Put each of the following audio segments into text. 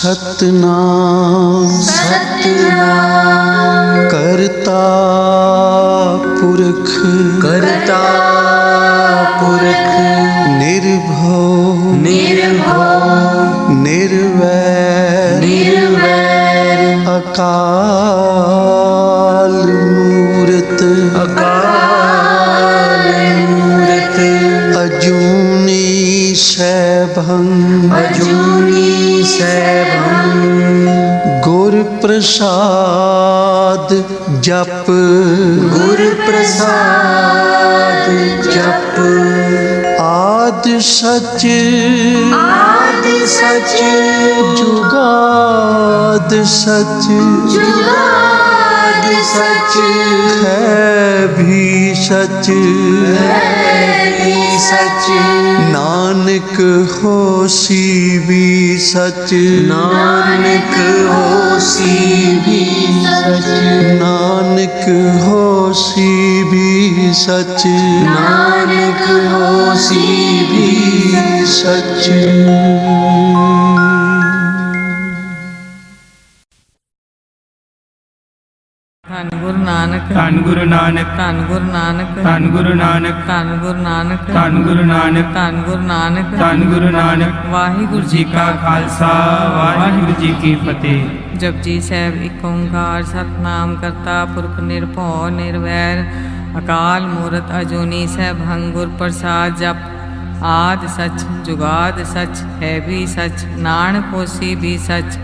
सतनाम सतनाम करता पुरख करता पुरख निर्भव निर्भव निर्वैर निर्वैर अकाल मूरत अकाल मूरत अजूनी सैभं अजूनी सैभं गुर प्रसाद जप गुर प्रसाद जप आद सच आदि सच जुगाद सच जुगाद सच है भी सच है भी सच नानक होसी भी सच नानक होसी भी सच नानक होसी भी सच नानक होसी भी सच ਧੰਨ ਗੁਰੂ ਨਾਨਕ ਧੰਨ ਗੁਰੂ ਨਾਨਕ ਧੰਨ ਗੁਰੂ ਨਾਨਕ ਧੰਨ ਗੁਰੂ ਨਾਨਕ ਧੰਨ ਗੁਰੂ ਨਾਨਕ ਧੰਨ ਗੁਰੂ ਨਾਨਕ ਧੰਨ ਗੁਰੂ ਨਾਨਕ ਧੰਨ ਗੁਰੂ ਨਾਨਕ ਵਾਹਿਗੁਰੂ ਜੀ ਕਾ ਖਾਲਸਾ ਵਾਹਿਗੁਰੂ ਜੀ ਕੀ ਫਤਿਹ। ਜਪਜੀ ਸਾਹਿਬ ਏਕ ਓੰਕਾਰ ਸਤਿਨਾਮ ਕਰਤਾ ਪੁਰਖ ਨਿਰਭਉ ਨਿਰਵੈਰ ਅਕਾਲ ਮੂਰਤ ਅਜੂਨੀ ਸੈਭੰ ਗੁਰ ਪ੍ਰਸਾਦ ਜਪ ਆਦ ਸਚ ਜੁਗਾਦ ਸਚ ਹੈ ਵੀ ਸਚ ਨਾਨਕ ਹੋਸੀ ਵੀ ਸਚ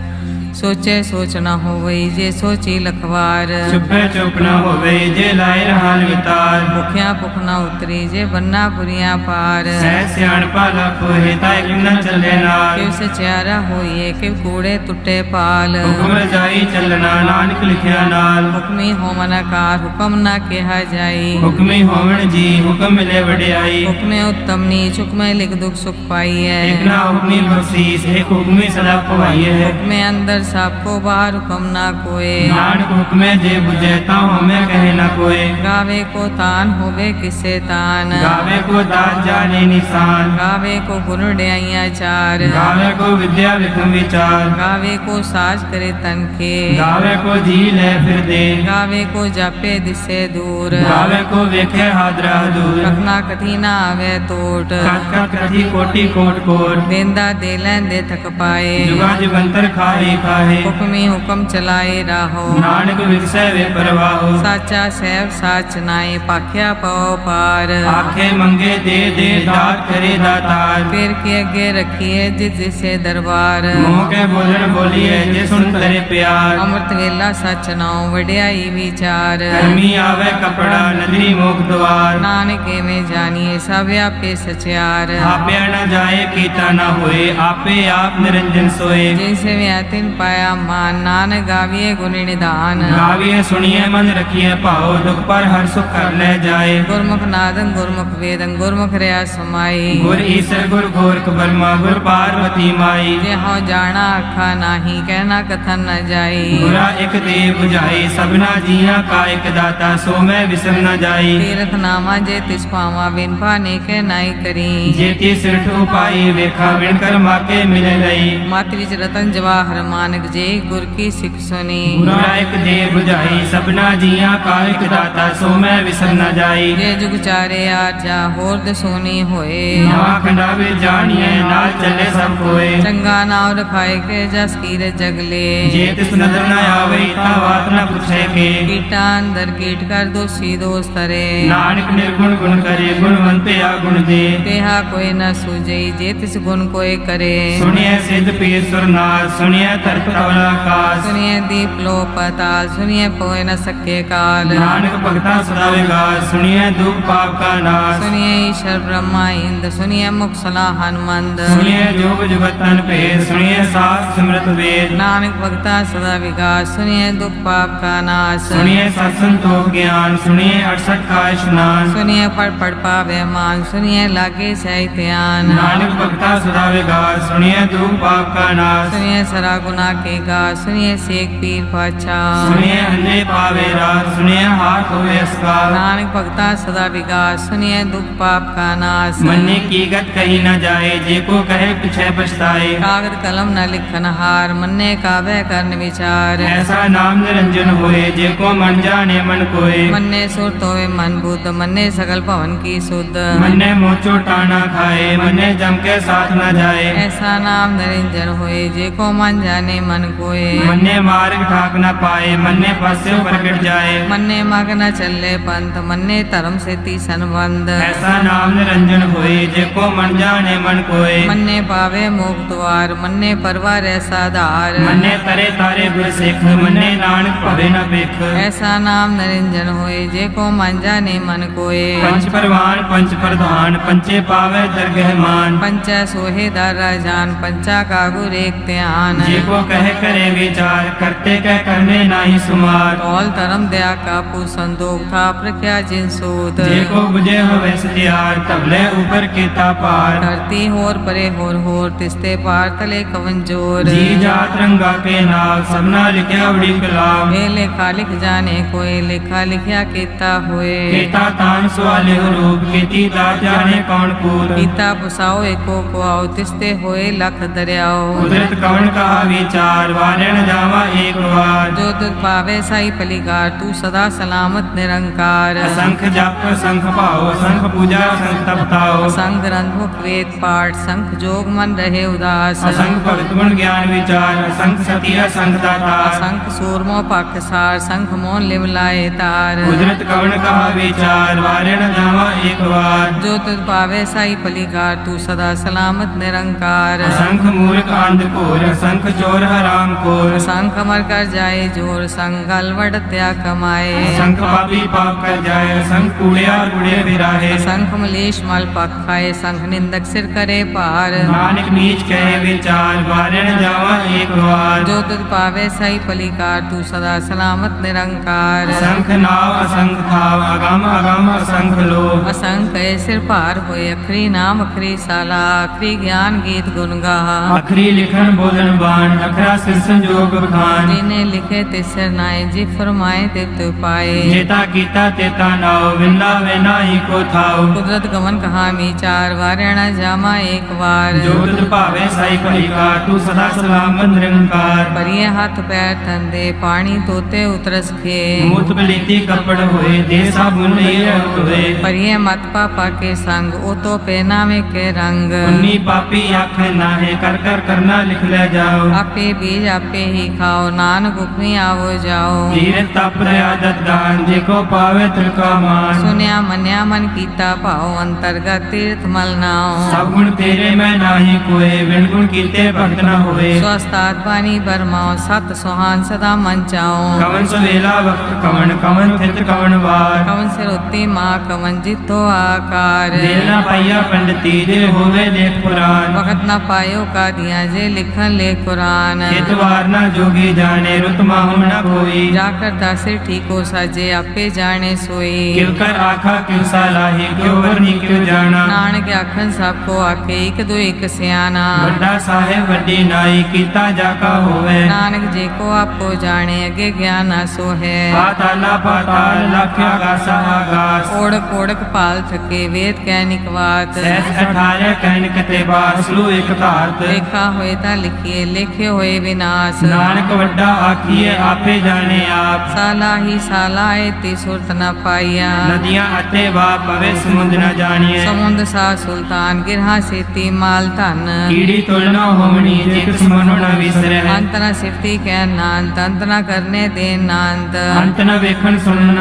ਸੋਚੇ ਸੋਚ ਨਾ ਹੋਵਈ ਜੇ ਸੋਚੀ ਲਖਵਾਰ ਚੁੱਪੇ ਚੁੱਪ ਨਾ ਹੋਵੇ ਜੇ ਲਾਇ ਰਹਾਨ ਵਿਤਾਰ ਭੁਖਿਆ ਭੁਖ ਨਾ ਉਤਰੀ ਜੇ ਬੰਨਾ ਬੁਰੀਆਂ ਪਾਰ ਸਹਿ ਸਿਆਣਪਾ ਲਖ ਹੋਏ ਤਾਂ ਇੱਕ ਨਾ ਚੱਲੇ ਨਾਲ ਕਿਵ ਸਚਿਆਰਾ ਹੋਈਏ ਕਿਵ ਕੂੜੇ ਟੁੱਟੇ ਪਾਲ ਹੁਕਮ ਰਜਾਈ ਚੱਲਣਾ ਨਾਨਕ ਲਿਖਿਆ ਨਾਲ ਹੁਕਮੀ ਹੋਵਨ ਆਕਾਰ ਹੁਕਮ ਨਾ ਕਿਹਾ ਜਾਈ ਹੁਕਮੀ ਹੋਵਣ ਜੀ ਹੁਕਮ ਮਿਲੇ ਵਡਿਆਈ ਹੁਕਮੇ ਉੱਤਮ ਨੀਚ ਹੁਕਮੇ ਲਿਖ ਦੁਖ ਸੁਖ ਪਾਈਐ ਇੱਕ ਨਾ ਹੁਕਮੀ ਬਖਸ਼ੀਸ ਇੱਕ ਹੁਕਮੀ ਸਦਾ ਪਵਾਈਏ ਹੁਕਮੇ ਅੰਦਰ ਸਭ ਕੋ ਬਾਹਰ ਹੁਕਮ ਨਾ ਕੋਏ ਨਾਨਕ ਹੁਕਮੇ ਜੇ ਬੁਝੇ ਤਾਂ ਹਮੇ ਕਹੇ ਨਾ ਕੋਏ ਗਾਵੇ ਕੋ ਤਾਨ ਹੋਵੇ ਕਿਸੇ ਤਾਨ ਗਾਵੇ ਕੋ ਦਾਤ ਜਾਣੇ ਨਿਸ਼ਾਨ ਗਾਵੇ ਕੋ ਗੁਣ ਡਿਆਈਆਂ ਚਾਰ ਗਾਵੇ ਕੋ ਵਿਦਿਆ ਵਿਖਮ ਵਿਚਾਰ ਗਾਵੇ ਕੋ ਸਾਜ ਕਰੇ ਤਨ ਕੇ ਗਾਵੇ ਕੋ ਜੀ ਲੈ ਫਿਰਦੇ ਗਾਵੇ ਕੋ ਜਾਪੇ ਦਿਸੇ ਦੂਰ ਗਾਵੇ ਕੋ ਵੇਖੇ ਹਾਦਰਾ ਦੂਰ ਰਖਨਾ ਕਥੀ ਨਾ ਆਵੇ ਟੋਟ ਕਤ ਕਤ ਕਥੀ ਕੋਟੀ ਕੋਟ ਕੋਟ ਦੇਂਦਾ ਦੇ ਲੈਂਦੇ ਥਕ ਪਾਏ ਜੁਗਾ ਜੁਗੰਤਰ ਖਾਹੀ ਖਾਹੇ ਹੁਕਮੀ ਹੁਕਮ ਚਲਾਏ ਰਾਹੋ ਨਾਨਕ ਵਿਗਸੈ ਵੇ ਪਰਵਾਹੋ ਸਾਚਾ ਸਹਿਬ ਸਾਚ ਨਾਏ ਪਾਖਿਆ ਪਉ ਪਾਰ ਆਖੇ ਮੰਗੇ ਦੇ ਦੇ ਦਾਤ ਕਰੇ ਦਾਤਾਰ ਫਿਰ ਕੇ ਅੱਗੇ ਰੱਖੀਏ ਜਿਸ ਜਿਸੇ ਦਰਬਾਰ ਮੋਹ ਕੇ ਬੋਲਣ ਬੋਲੀਏ ਜੇ ਸੁਣ ਤਰੇ ਪਿਆਰ ਅੰਮ੍ਰਿਤ ਵੇਲਾ ਸਚ ਨਾਉ ਵਡਿਆਈ ਵਿਚਾਰ ਕਰਮੀ ਆਵੇ ਕਪੜਾ ਨਦਰੀ ਮੋਖ ਦੁਆਰ ਨਾਨਕ ਐਵੇਂ ਜਾਣੀਏ ਸਭ ਆਪੇ ਸਚਿਆਰ ਆਪਿਆ ਨ ਜਾਏ ਕੀਤਾ ਨ ਹੋਏ ਆਪੇ ਆਪ ਨਿਰੰਜਨ ਸੋਏ ਜਿਸੇ ਵਿਆ ਤਿਨ ਪਾਇਆ ਮਾਨ ਨਾਨਕ ਗਾਵੀਏ ਗੁਣ ਨਿਧਾਨ ਗਾਵੀਏ ਸੁਣੀਏ ਮਨ ਰਖੀਏ ਭਾਉ ਦੁਖ ਪਰ ਹਰ ਸੁਖ ਕਰ ਲੈ ਜਾਏ ਗੁਰਮੁਖ ਨਾਦੰ ਗੁਰਮੁਖ ਵੇਦੰ ਗੁਰਮੁਖ ਰਿਆ ਸਮਾਈ ਗੁਰ ਈਸਰ ਗੁਰ ਗੋਰਖ ਬਰਮਾ ਗੁਰ ਪਾਰਵਤੀ ਮਾਈ ਜੇ ਹਉ ਜਾਣਾ ਆਖਾ ਨਾਹੀ ਕਹਿਣਾ ਕਥਨ ਨ ਜਾਈ ਗੁਰਾ ਇਕ ਦੇ 부ਝਾਈ ਸਭਨਾ ਜੀਆਂ ਕਾ ਇਕ ਦਾਤਾ ਸੋ ਮੈਂ ਵਿਸਰ ਨ ਜਾਈ ਤੀਰਥ ਨਾਮਾ ਜੇ ਤਿਸ ਪਾਵਾ ਬਿਨ ਪਾਨੇ ਕੇ ਨਾਈ ਕਰੀ ਜੇ ਤੀ ਸਿਰਠ ਉਪਾਈ ਵੇਖਾ ਵਿਣ ਕਰ ਮਾਕੇ ਮਿਲੇ ਲਈ ਮਤ ਵਿੱਚ ਰਤਨ ਜਵਾਹਰ ਮਾਨਕ ਜੇ ਗੁਰ ਕੀ ਸਿੱਖ ਸੁਨੀ ਗੁਰਾ ਇਕ ਦੇ 부ਝਾਈ ਸਭਨਾ ਜੀਆਂ ਕਾ ਇਕ ਦਾਤਾ ਸੋ ਮੈਂ ਵਿਸਰ ਨ ਜਾਈ ਜੇ ਜੁਗ ਚਾਰੇ ਆਰਜਾ ਹੋਰ ਦਸੋਨੀ ਹੋਏ ਨਵਾ ਖੰਡਾਵੇ ਜਾਣੀਏ ਨਾਲ ਚੱਲੇ ਸਭ ਕੋਏ ਚੰਗਾ ਨਾਮ ਰਖਾਏ ਕੇ ਜਸ ਕੀਰ ਜਗਲੇ ਜੇ ਤਿਸ ਨਦਰ ਨ ਆਵੇ ਤਾਂ ਬਾਤ ਨ ਪੁੱਛੇ ਕੇ ਕੀਟਾ ਅੰਦਰ ਕੀਟ ਕਰ ਦੋਸੀ ਦੋਸਤ ਰੇ ਨਾਨਕ ਨਿਰਗੁਣ ਗੁਣ ਕਰੇ ਗੁਣਵੰਤੇ ਆ ਗੁਣ ਦੇ ਤੇਹਾ ਕੋਈ ਨ ਸੂਝਈ ਜੇ ਤਿਸ ਗੁਣ ਕੋਈ ਕਰੇ ਸੁਣਿਐ ਸਿੱਧ ਪੀਰ ਸੁਰਨਾਰ ਸੁਣਿਐ ਤਰਕ ਤਵਲਾ ਆਕਾਸ ਸੁनिए दीप लो पताल सुनिए पोए न सके काल ਨਾਨਕ ਭਗਤਾ ਸਦਾ ਵਿਗਾਸ ਸੁਣਿਐ ਦੁਖ ਪਾਪ ਕਾ ਨਾਸ सुनिए ईश्वर ब्रह्मा इंद सुनिए मुख सलाह हनुमंद ਸੁਣਿਐ ਜੋਗ ਜੁਗਤਨ ਭੇਦ ਸੁਣਿਐ ਸਾਸ ਸਿਮਰਤ ਵੇਦ नानक भगता सदा विकास सुनिए दुख पाप का नाश ਸੁਣਿਐ ਸਤ ਸੰਤੋਖ ਗਿਆਨ ਸੁਣਿਐ 68 ਕਾ ਇਸ਼ਨਾਨ सुनिए पढ़ पढ़ पावे मान सुनिए लागे सही ध्यान ਨਾਨਕ ਭਗਤਾ ਸਦਾ ਵਿਗਾਸ ਸੁਣਿਐ ਦੁਖ ਪਾਪ ਕਾ ਨਾਸ सुनिए सरा गुना के गा सुनिए सेक पीर पाछा सुनिए अंधे पावे राह सुनिए हाथ होवे असका नानक भगता सदा विकास सुनिए दुख पाप का नाश मन्ने की गत कही न जाए जे को कहे पिछे पछताए कागद कलम न लिखन हार मन्ने काव्य करन विचार ऐसा नाम निरंजन होए जे को मन जाने मन कोय मन्ने सुरत होवे मन बुद्ध मन्ने सकल भवन की शुद्ध मन्ने मोचो टाना खाए मन्ने जम के साथ न जाए ऐसा नाम निरंजन होए जे को मन जाने मन कोय मन्ने मार्ग ठाक न पाए मन्ने फसे प्रकट जाए मन्ने मग न चले पंथ मन्ने धर्म से ती संबंध ऐसा नाम निरंजन होए जे को मन जाने मन कोय मन्ने पावे मोक्ष द्वार मन्ने परवार ऐसा धार मन्ने तरे तारे गुर सिख मन्ने नानक भवे न बिख ऐसा नाम निरंजन होए जे को मन जाने मन कोय पंच परवान पंच प्रधान पंचे पावे दरगह मान पंचा सोहे दारा जान पंचा का गुर एक ध्यान जे को कहे करे विचार करते कह करने नाही सुमार कौल धर्म दया का पु संदोख था प्रख्या जिन सूत जे को बुझे होवे सतियार तबले ऊपर केता पार धरती होर परे होर तिस्ते पार तले कवन जोर जी जात रंगा के नाव सबना लिखया उड़ी कलाम ये लेखा लिख जाने कोई लेखा लिखया केता होए केता तान सवाले रूप केती दात जाने कौन कूद गीता पुसाओ एको को आओ तिस्ते होए लख दरियाओ कुदरत कौन कहा विचार वारे न जावा एक बार जो तुझ पावे साई पलिकार तू सदा सलामत निरंकार असंख जप संख पाओ संख पूजा संख तपताओ संग ग्रंथ मुख वेद पाठ संख जोग मन रहे उदास असंख भगत गुण ज्ञान विचार असंख सती असंख दाता संख सूरमो पाकसार संख मोन लिमलाए तार कुदरत कौन कहा विचार वारे न जावा एक बार जो तुझ पावे साई पलिकार तू सदा सलामत निरंकार असंख मूर्ख अंधकोर असंख चोर हराम कोर संख अमर कर जाए जोर संग अलवट त्या कमाए असंख पापी पाप कर जाए असंख कूड़िया कूड़े फिराहे संख मलेश मल पक खाए संख निंदक सिर करे पार नानक नीच कहे विचार वारे न जावा एक बार जो तुझ पावे साई पलिकार तू सदा सलामत निरंकार असंख नाव असंख थाव अगम अगम असंख लो असंख सिर पार होए अखरी नाम अखरी साला अखरी ज्ञान गीत गुण गा अखरी लिखन बोलन बाण अखरा सिर संजोग खान जिन्हें लिखे तिसर नाय जी फरमाए तित पाए जेता कीता तेता नाव विंदा वे नाही को थाव कुदरत गमन कहा विचार वारणा जामा एक बार जो तुझ भावे साई पलिका तू सदा सलामत निरंकार परिये हाथ पैर ठंडे पानी तोते उतरस खे मूत बलीती कपड़ होए दे साबुन ये होए परिये मत पापा के संग ओ तो पहनावे के रंग उन्नी पापी आँख नाहे कर कर करना लिख ले जाओ आपे बीज आपे ही खाओ नानक हुक्मी आवो जाओ धीरे तप आदत दान जेको पावे तिलका मान सुनिया मन्या मन कीता पाओ अंतर्गत तीर्थ मल नाओ सब गुण तेरे में नाही कोय बिन गुण कीते भक्त न होए स्वस्थात पानी बरमाओ सत सुहान सदा मन चाओ कवन सवेला वक्त कवन कवन थित कवन वार कवन सिर उत्ती माँ कवन जितो आकार देर न पाइया पंडिती जे होवे लेख पुराण वक्त न पायो का दिया जे लिखन ले कुरान हितवार न जोगी जाने रुत माहु न कोई जाकर दासे ठीको साजे आपे जाने सोई किव कर आखा किव सालाही क्यों वरनी क्यों जाना नानक आखन सबको आखे एक दो एक सियाना वड्डा साहेब वड्डी नाई कीता जाका होवे नानक जी को आपको जाने अगे ज्ञान आसो है पाताला पाताल लख्या गासा आगास ओड़क ओड़क पाल थके वेद कैनिक वात सहस 18 कहन कते बासलू एक धात लेखा होए ता लिखिए लेखे होए विनाश नानक वड्डा आखिए आपे जाने आप साला ही साला एती सुरत न पाइया नदियां अते बाप पवे समुद्र न जानिए समुद्र सा सुल्तान गिरहा सेती माल धन कीड़ी तुलना होमनी जे किस मनो न विसरे अंत न सिफती कह नांत अंत न करने दे नांत अंत न वेखन सुनन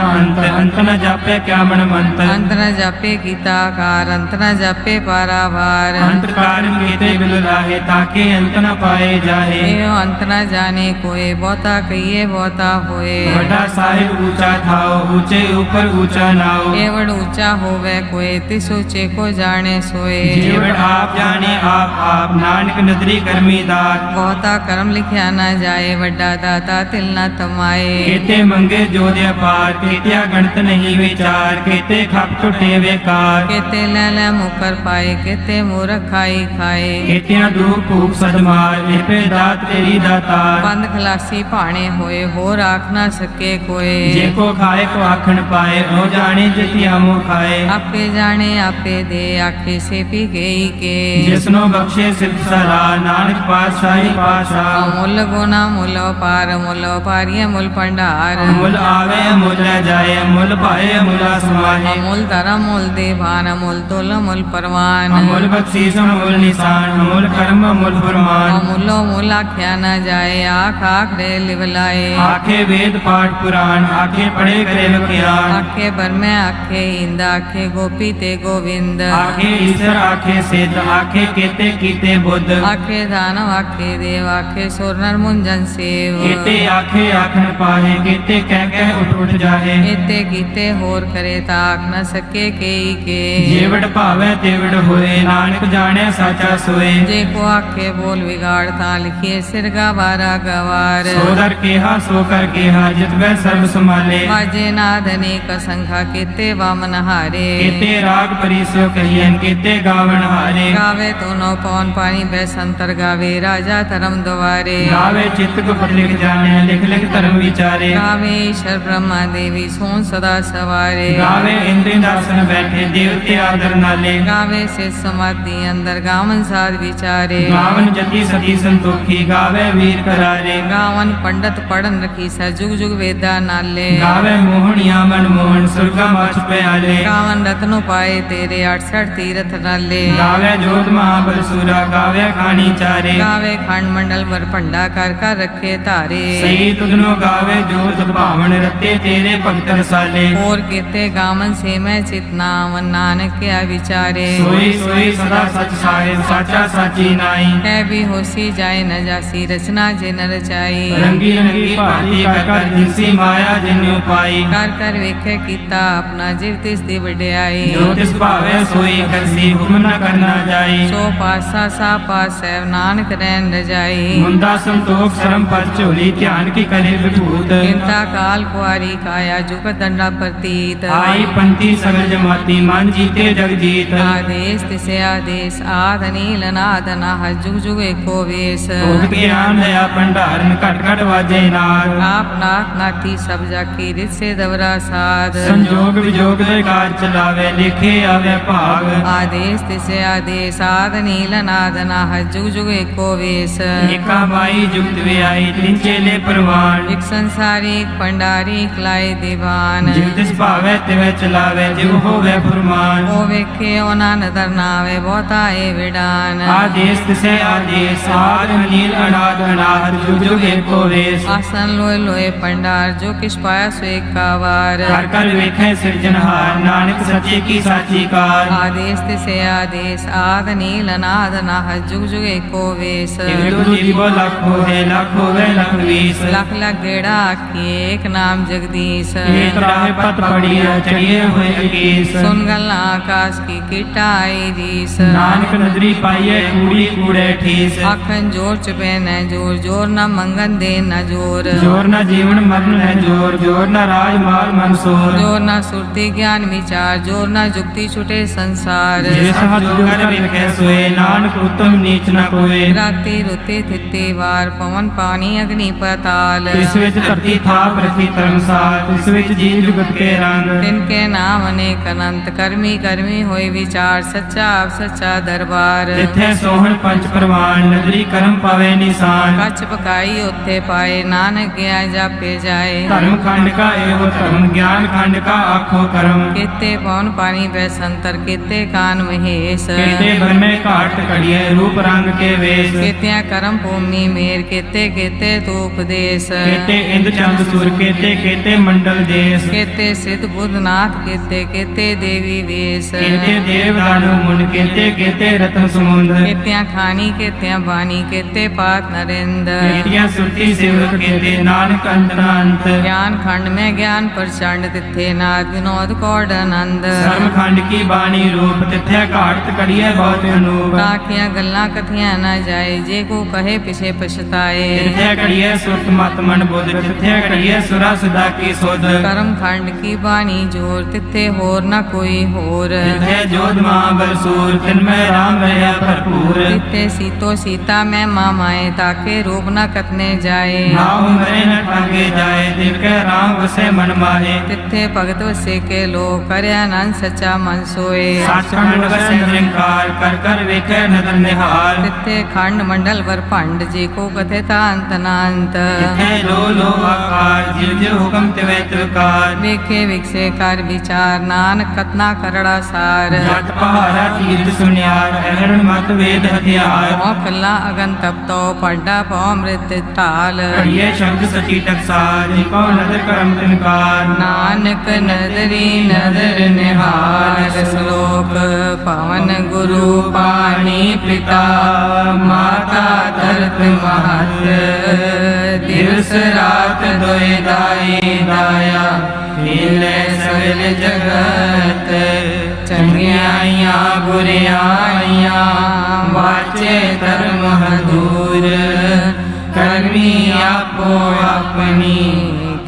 अंत न जापे क्या मन मंत अंत न जापे गीताकार अंत न जापे पारावार अंत कारण कीते बिल लाहे ताके अंत न पाए जाहे एवं अंत न जाने कोई बहुता कहिए बहुता होए वड्डा साहिब ऊंचा थाओ ऊंचे ऊपर ऊंचा नाओ केवड़ ऊंचा होवे कोई तिस ऊंचे को जाने सोए जेवड़ आप जाने आप नानक नदरी कर्मी दात बहुता कर्म लिखया न जाए वड्डा दाता तिल न तमाए केते मंगे जो दे पार केतिया गणत नहीं विचार केते खप टुटे बेकार केते ले मुकर पाए केते मूर्ख खाई खाए केतिया दूर कूप सदमार एपे ਹੋਏ ਦਾਤ ਤੇਰੀ ਦਾਤਾਰ। ਬੰਦ ਖਲਾਸੀ ਭਾਣੇ ਹੋਏ ਹੋਰ ਆਖ ਨਾ ਸਕੇ ਕੋਏ। ਜੇ ਕੋ ਖਾਏ ਕੋ ਆਖਣ ਪਾਏ ਉਹ ਜਾਣੇ ਜਿਤਿਆ ਮੋ ਖਾਏ। ਆਪੇ ਜਾਣੇ ਆਪੇ ਦੇ ਆਖੇ ਸੇ ਪੀ ਗਈ ਕੇ। ਜਿਸਨੋ ਬਖਸ਼ੇ ਸਿਧ ਸਰਾ ਨਾਨਕ ਪਾਤਸ਼ਾਹੀ ਪਾਤਸ਼ਾਹ। ਮੁੱਲ ਗੁਣਾ ਮੁੱਲ ਪਾਰ ਮੁੱਲ ਪਾਰੀਏ ਮੁੱਲ ਭੰਡਾਰ। ਮੁੱਲ ਆਵੇ ਮੁੱਲ ਜਾਏ ਮੁੱਲ ਪਾਏ ਮੁੱਲਾ ਸਮਾਹੇ। ਅਮੁੱਲ ਧਰਮ ਮੁੱਲ ਦੇਵਾਨ ਅਮੁੱਲ ਤੁਲ ਮੁੱਲ ਪਰਵਾਨ। ਅਮੁੱਲ ਬਖਸ਼ੀਸ ਅਮੁੱਲ ਨਿਸ਼ਾਨ ਅਮੁੱਲ ਕਰਮ ਅਮੁੱਲ ਫਰਮਾਨ। ਅਮੁੱਲੋ ਮੁੱਲ ਆਖਿਆ ਨਾ ਜਾਏ ਆਖ ਆਖ ਰੇ ਲਿਵ ਲਾਏ। ਆਖੇ ਵੇਦ ਪਾਠ ਪੁਰਾਣ ਆਖੇ ਪੜੇ ਕਰੇ ਵਕਿਆਨ। ਆਖੇ ਬਰਮੈ ਆਖੇ ਇੰਦ ਆਖੇ ਗੋਪੀ ਤੇ ਗੋਵਿੰਦ। ਆਖੇ ਈਸ਼ਰ ਆਖੇ ਸਿੱਧ ਆਖੇ ਕੀਤੇ ਕੀਤੇ ਬੁੱਧ। ਆਖੇ ਦਾਨਵ ਆਖੇ ਦੇਵ ਆਖੇ ਸੁਰ ਨਰ ਮੁੰਜਨ ਸੇਵ। ਕੀਤੇ ਆਖੇ ਆਖਣ ਪਾਹੇ ਕੀਤੇ ਕਹਿ ਕਹਿ ਉਠ ਉਠ ਜਾਹੇ। ਇਤੇ ਕੀਤੇ ਹੋਰ ਕਰੇ ਤਾਂ ਆਖ ਨਾ ਸਕੇ ਕੇਈ ਕੇ। ਜੇਵੜ ਭਾਵੈ ਤੇਵੜ ਹੋਏ ਨਾਨਕ ਜਾਣਿਆ ਸਾਚਾ ਸੋਏ। ਜੇ ਕੋ ਆਖੇ ਬੋਲ ਵਿਗਾੜ ਤਾਂ ਲਿਖੀਏ ਸਿਰਗਾ ਵਾਰਾ ਗਵਾਰ। ਸੋ ਦਰ ਕੇਹਾ ਸੋ ਕਰ ਕੇਹਾ ਜਿਤਵੈ ਸਰਬ ਸਮਾਲੇ। ਵਾਜੇ ਨਾਦ ਅਨੇਕ ਸੰਖਾ ਕੀਤੇ ਵਾਮਨ ਹਾਰੇ। ਕੀਤੇ ਰਾਗ ਪਰਿਸੋ ਕਹੀਐਨ ਕੀਤੇ ਗਾਵਣ ਹਾਰੇ। ਗਾਵੇ ਤੋਨੋ ਪੌਨ ਪਾਣੀ ਬੈ ਸੰਤਰ ਗਾਵੇ ਰਾਜਾ ਧਰਮ ਦੁਆਰੇ। ਗਾਵੇ ਚਿਤ ਗੁਪਤ ਲਿਖ ਜਾਣੈ ਲਿਖ ਲਿਖ ਧਰਮ ਵਿਚਾਰੇ। ਗਾਵੇ ਈਸ਼ਰ ਬ੍ਰਹਮਾ ਦੇਵੀ ਸੋਨ ਸਦਾ ਸਵਾਰੇ। ਗਾਵੇ ਇੰਦਰੀ ਦਾਸਨ ਬੈਠੇ ਦੇਵਤੇ ਆਦਰ ਨਾਲੇ। ਗਾਵੇ ਸੇ ਸਮਾਧੀ ਅੰਦਰ ਗਾਵਨ ਸਾਧ ਵਿਚਾਰੇ। ਗਾਵਨ ਜਤੀ ਸਤੀ ਸੰਤੋਖੀ ਗਾਵੇ ਵੀਰ ਕਰਾਰੇ। ਗਾਵਨ ਪੰਡਤ ਪੜਨ ਰਖੀ ਸੈ ਜੁਗ ਜੁਗ ਵੇਦਾ ਨਾਲੇ। ਗਾਵੇ ਮੋਹਣੀਆਂ ਮਨ ਮੋਹਨ ਸੁਰਗਾ ਮਛ ਪਿਆਲੇ। ਗਾਵਨ ਰਤਨੋ ਪਾਏ ਤੇਰੇ 68 ਤੀਰਥ ਨਾਲੇ। ਗਾਵੇ ਜੋਤ ਮਹਾਬਲ ਸੂਰਾ ਗਾਵੇ ਖਾਣੀ ਚਾਰੇ। ਗਾਵੇ ਖੰਡ ਮੰਡਲ ਵਰ ਭੰਡਾ ਕਰ ਕਰ ਰੱਖੇ ਧਾਰੇ। ਸਹੀ ਤੁਧਨੋ ਗਾਵੇ ਜੋਤ ਭਾਵਨ ਰਤੇ ਤੇਰੇ ਭਗਤ ਰਸਾਲੇ। ਹੋਰ ਕੀਤੇ ਗਾਵਨ ਸੇ ਮੈਂ ਚਿਤਨਾਵਨ ਨਾਨਕ ਕਿਆ ਵਿਚਾਰੇ। ਸੋਈ ਸੋਈ ਸਦਾ ਸਚ ਸਾਹਿਬ ਸਾਚਾ ਸਾਚੀ ਨਾਈ। ਹੈ ਵੀ ਹੋਸੀ ਜਾਏ ਨ ਜਾਸੀ ਰਚਨਾ ਜੇ ਨ ਰਚਾਈ। ਰੰਗੀ ਰੰਗੀ ਭਾਂਤੀ ਕਰ ਕਰ ਜਿਨਸੀ ਮਾਇਆ ਜਿਨਿ ਉਪਾਈ। ਕਰ ਕਰ ਵੇਖੇ ਕੀਤਾ ਆਪਣਾ ਜਿਵ ਤਿਸ ਦੀ ਵਡਿਆਈ। ਜੋ ਤਿਸ ਭਾਵੇ ਸੋਈ ਕਰਸੀ ਹੁਕਮ ਨ ਕਰਨਾ ਜਾਈ। ਸੋ ਪਾਸਾ ਸਾ ਪਾਸੈ ਨਾਨਕ ਰਹਿਣ ਰਜਾਈ। ਮੁੰਦਾ ਸੰਤੋਖ ਸਰਮ ਪਦ ਝੋਲੀ ਧਿਆਨ ਕੀ ਕਰੇ ਵਿਭੂਤ। ਕਿੰਤਾ ਕਾਲ ਕੁਆਰੀ ਕਾਇਆ ਜੁਗ ਦੰਡਾ ਪ੍ਰਤੀਤ। ਆਈ ਪੰਤੀ ਸਗਲ ਜਮਾਤੀ ਮਨ ਜੀਤੇ ਜਗ ਜੀਤ। ਆਦੇਸ ਤਿਸੇ ਆਦੇਸ ਆਦ ਨੀਲ ਨਾਦ ਨਾਹ ਜੁਗ ਜੁਗ ਏਕੋ ਵੇਸ। ਭੋਗ ਗਿਆਨ ਦਇਆ ਭੰਡਾਰਨ ਘਟ ਘਟ ਵਾਜੇ ਨਾਦ। ਆਪ ਨਾਥ ਨਾਥੀ ਸਭ ਜਾਕੀ ਰਿਤ ਸੇ ਦਵਰਾ ਸਾਧ। ਸੰਜੋਗ ਵਿਜੋਗ ਦੇ ਕਾਜ ਚਲਾਵੇ ਲਿਖੇ ਆਵੇ ਭਾਗ। ਆਦੇਸ ਤਿਸੇ ਆਦੇਸ ਆਦ ਨੀਲ ਨਾਦ ਨਾਹ ਜੁਗ ਜੁਗ ਏਕੋ ਵੇਸ। ਏਕਾ ਮਾਈ ਜੁਗਤ ਵਿਆਈ ਤਿਨ ਚੇਲੇ ਪ੍ਰਵਾਨ। ਇਕ ਸੰਸਾਰੀ ਇਕ ਭੰਡਾਰੀ ਇਕ ਲਾਏ ਦੀਵਾਨ। ਜਿਵ ਤਿਸ ਭਾਵੇ ਤਿਵੇਂ ਚਲਾਵੇ ਜਿਵ ਹੋਵੇ ਫੁਰਮਾਨ। ਉਹ ਵੇਖੇ ਉਹਨਾਂ ਨਦਰ ਨਾਵੇ ਬਹੁਤਾ ਏ ਵਿਡਾਨ। ਆਦੇਸ ਤਿਸੇ ਆਦੇਸ ਆਦ ਨੀਲ ਅਨਾਦ ਅਨਾਹਦ ਜੁਗ ਜੁਗ ਏਕੋ ਵੇਸ। ਆਸਨ ਲੋਏ ਲੋਏ ਭੰਡਾਰ ਜੋ ਕਿਛ ਪਾਇਆ ਸੋ ਏਕਾ ਵਾਰ। ਕਰ ਕਰ ਵੇਖੇ ਸਿਰਜਨਹਾਰ ਨਾਨਕ ਸੱਚੇ ਕੀ ਸਾਚੀ ਕਾਰ। ਆਦੇਸ ਤਿਸੇ ਆਦੇਸ ਆਦ ਨੀਲ ਅਨਾਦ ਨਾਹ ਜੁਗ ਜੁਗ ਏਕੋ ਵੇਸ। ਇਕ ਜੀਵੋ ਲੱਖ ਹੋਏ ਲੱਖ ਹੋਵੇ ਲੱਖ ਵੀਸ। ਲਖ ਲਖ ਗੇੜਾ ਆਖੀਏ ਏਕ ਨਾਮ ਜਗਦੀਸ਼। ਏਕ ਰਾਹੇ ਪਤ ਪੜੀਐ ਚੜੀਏ ਹੋਏ ਅਕੀਸ। ਸੁਨ ਗੱਲਾਂ ਆਕਾਸ਼ ਕੀ ਕੀਟਾ ਆਈ ਰੀਸ। ਨਾਨਕ ਨਦਰੀ ਪਾਈਏ ਕੂੜੀ ਕੂੜੇ ਠੀਸ। ਆਖਣ ਜੋਰ ਚਪੈ ਨ ਜੋਰ ਜੋਰ ਨ ਮੰਗਨ ਦੇ ਨ ਜੋਰ। ਜੋਰ ਨਾ ਜੀਵਨ ਮਰਨ ਹੈ ਜੋਰ ਜੋਰ ਨਾ ਰਾਜ ਮਾਲ ਮਨਸੂਰ। ਜੋਰ ਨ ਸੁਰਤੀ ਗਿਆਨ ਵਿਚਾਰ ਜੋਰ ਨ ਜੁਗਤੀ ਛੁਟੇ ਸੰਸਾਰ। ਜਿਸ ਹੱਥ ਜੋਗਰ ਵੇਖੇ ਸੋਏ ਨਾਨਕ ਉਤਮ ਨੀਚ ਨ ਕੋਏ। ਰਾਤੀ ਰੁੱਤੇ ਥਿੱਤੇ ਵਾਰ ਪਵਨ ਪਾਣੀ ਅਗਨੀ ਪਤਾਲ। ਇਸ ਵਿੱਚ ਧਰਤੀ ਥਾਪ ਰਖੀ ਧਰਮਸਾਲ ਇਸ ਵਿੱਚ ਜੀਵ ਜੁਗਤ ਕੇ ਰੰਗ। ਤਿਨ ਕੇ ਨਾਮ ਅਨੇਕ ਅਨੰਤ ਕਰਮੀ ਕਰਮੀ ਹੋਏ ਵਿਚਾਰ ਸੱਚਾ ਆਪ ਸੱਚਾ ਦਰਬਾਰ। ਜਿੱਥੇ ਸੋਹਣ ਪੰਚ ਪ੍ਰਵਾਨ ਨਦਰੀ ਕਰਮ ਪਾਵੇ ਨਿਸ਼ਾਨ। ਕੱਚ ਪਕਾਈ ਉੱਥੇ ਪਾਏ ਨਾਨਕ ਗਿਆ ਜਾਪੇ ਜਾਏ। ਧਰਮ ਖੰਡ ਕਾ ਇਹੋ ਧਰਮ ਗਿਆਨ ਖੰਡ ਕਾ ਆਖੋ ਕਰਮ। ਕੀਤੇ ਪਵਨ ਪਾਣੀ ਬੈ ਸੰਤਰ ਕੀਤੇ ਕਾਨ ਮਹੇਸ਼। ਕੀਤੇ ਬਰਮੇ ਘਾਟ ਕੜੀਏ ਰੂਪ ਰੰਗ ਕੇ ਵੇਸ। ਕੀਤਿਆਂ ਕਰਮ ਭੂਮੀ ਮੇਰ ਕੀਤੇ ਕੀਤੇ ਤੂ ਉਪਦੇਸ਼। ਕੀਤੇ ਇੰਦ ਚੰਦ ਸੁਰ ਕੀਤੇ ਕੀਤੇ ਮੰਡਲ ਦੇਸ। ਕੀਤੇ ਸਿੱਧ ਬੁੱਧ ਨਾਥ ਕੀਤੇ ਕੀਤੇ ਦੇਵੀ ਵੇਸ। ਕੀਤੇ ਦੇਵ ਦਾਨਵ ਮੁਨ ਕੀਤੇ ਕੀਤੇ ਰਤਨ ਸਮੁੰਦ। ਕੀਤਿਆਂ ਖਾਣੀ ਕੀਤਿਆਂ ਬਾਣੀ ਕੀਤੇ ਪਾਤ ਨਰਿੰਦ। ਕੀਤੀਆਂ ਸੁਰਤੀ ਸੇਵਕ ਕੀਤੇ ਨਾਨਕ ਅੰਤ ਨਾ ਅੰਤ। ਗਿਆਨ ਖੰਡ ਮੈਂ ਗਿਆਨ ਪ੍ਰਚੰਡ ਤਿੱਥੇ ਨਾਦ ਵਿਨੋਦ ਕੌੜ ਆਨੰਦ। ਸਰਮ ਖੰਡ ਕੀ ਬਾਣੀ ਰੂਪ ਤਿੱਥੇ ਘਾਟ ਕੜੀਏ ਬਹੁਤ ਅਨੂਪ। ਕਾਖੀਆਂ ਗੱਲਾਂ ਕਥੀਆਂ ਨਾ ਜਾਏ ਜੇ ਕੋ ਕਹੇ ਪਿਛੇ ਪਛਤਾਏ। ਤਿੱਥੇ ਕੜੀਏ ਸੁਰਤ ਮਤ ਮਨ ਬੁੱਧ ਤਿੱਥੇ ਕੜੀਏ ਸੁਰਾ ਸਦਾ ਕੀ ਸੁਧ। ਕਰਮ ਖੰਡ ਕੀ ਬਾਣੀ ਜੋਰ ਤਿੱਥੇ ਹੋਰ ਨਾ ਕੋਈ ਹੋਰ। ਤਿੱਥੇ ਜੋਧ ਮਹਾਬਲ ਸੂਰ ਤਿਨ ਮੈਂ ਰਾਮ ਰਹਿਆ ਭਰਪੂਰ। ਤਿੱਥੇ ਸੀਤੋ ਸੀਤਾ ਮੈਂ मामाए ताके रूप न कतने जाए। नाम मरे न ठागे जाए दिल के राम उसे मन माहे। तिथे भगत वसे के लो करया नन सच्चा मन सोए। सचखंड वसे निरंकार कर कर वेखे नदर निहाल। तिथे खंड मंडल वर भंड जी को कथे था अंत नांत। तिथे लो आकार जिव जिव हुक्म तिवे तिवकार। वेखे विकसे कर विचार नानक कतना करड़ा सार। जट पहाड़ा तीर्थ सुनियार हरण मत वेद हथियार। पौ कल्ला अगन तप तो पड्डा पौ मृत ताल। ये शब्द सची टकसार जिको नदर करम तिनकार। नानक नदरी नदर निहाल। श्लोक पवन गुरु पानी पिता माता धरत महत। दिवस रात दोय दाई दाया खेले सगल जगत। चंगियाइया बुरियाइया वाचे धर्म दूर। कर्मी आपो अपनी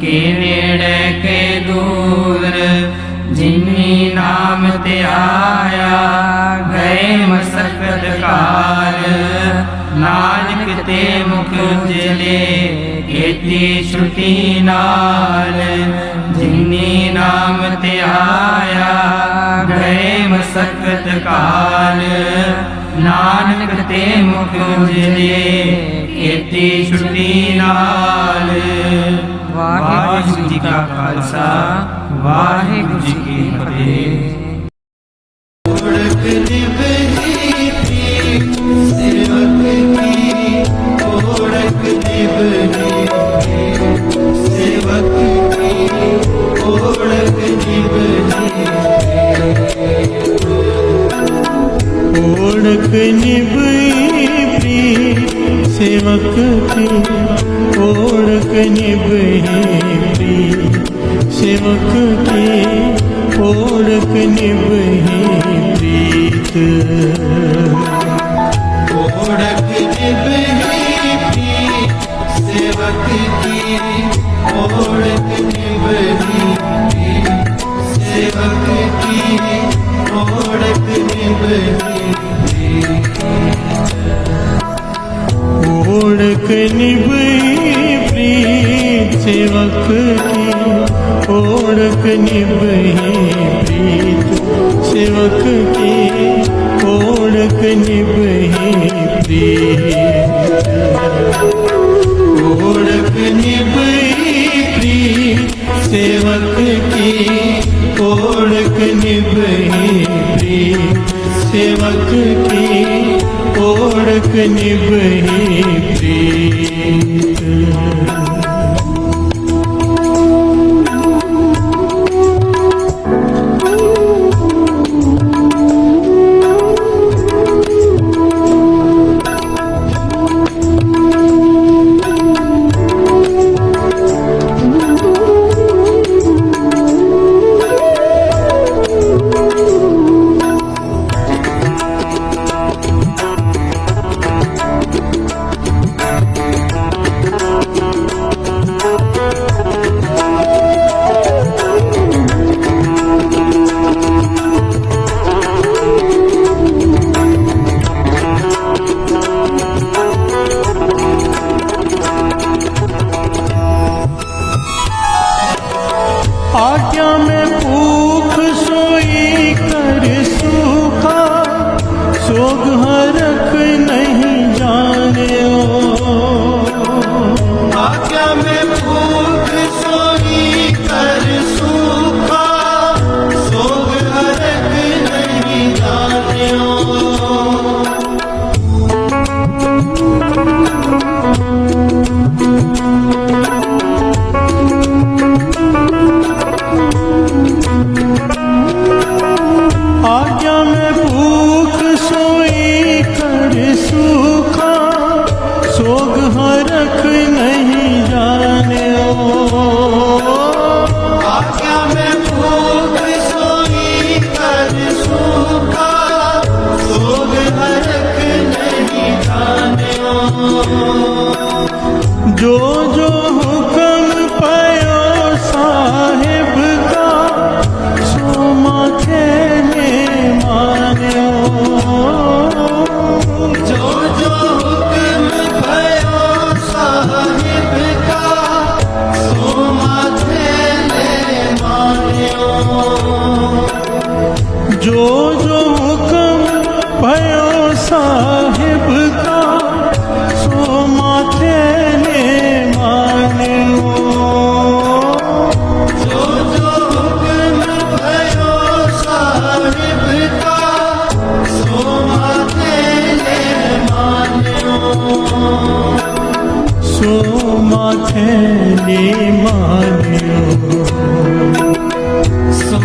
के नेड़े के दूर। जिन्नी नाम ते आया गए मसकत काल। नानक ते मुख उजले खेती श्रुति नाल। जिन्नी नाम ते आया गए मसकत काल। नानक ते मुख उजले खेती श्रुति नाल। वाहिगुरु जी का खालसा वाहिगुरु जी की फतेह। ओढ़क निभई प्रीत सेवक की। ओढ़क निभई प्रीत सेवक की। ओढ़क निभई प्रीत। ओढ़क निभई प्रीत सेवक की। ओढ़क निभई प्रीत सेवक की। ओढ़क निभई ओढ़क निभई प्रीत सेवक की। ओढ़क निभई प्रीत सेवक की। ओढ़क निभई प्रीत। ओढ़क निभई प्रीत सेवक की। ओढ़क निभई प्रीत सेवक की। ओढ़क निभई प्रीत। आज्ञा में भूख सोई कर सूखा। सोग हरख नहीं जानियो। आज्ञा में भूख सोई कर सूखा। सोग हरख नहीं जानियो। आज्ञा में भूख सोई कर सूखा। सोग हरख नहीं जानियो। आज्ञा में भूख सोई कर सूखा। सोग हरख नहीं जानियो। जो जो हुक्म पयो साहिब का सो माथे ने मानियो। जो जो हुक्म सो माथे ने मान्यो सो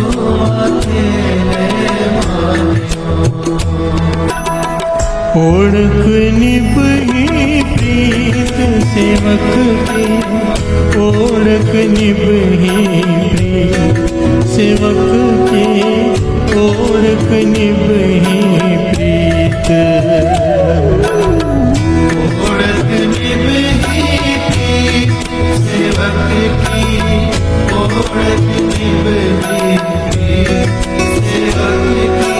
अकेले मान्यो ओळख निभही प्रीत सेवक की ओळख निभही प्रीत सेवक की ओळख निभही प्रीत ओळख निभही प्रीत सेवक की ओळख निभही प्रीत सेवक की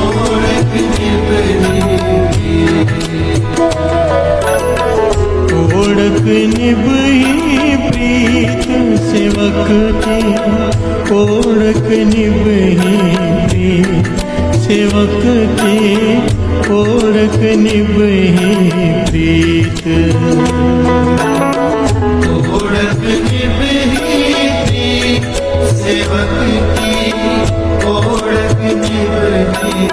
ओळख निभही ओळख निभही प्रीत सेवक की ओळख निभही प्रीत सेवक की ओळख निभही प्रीत ओळख निभही प्रीत सेवक की ओळख निभही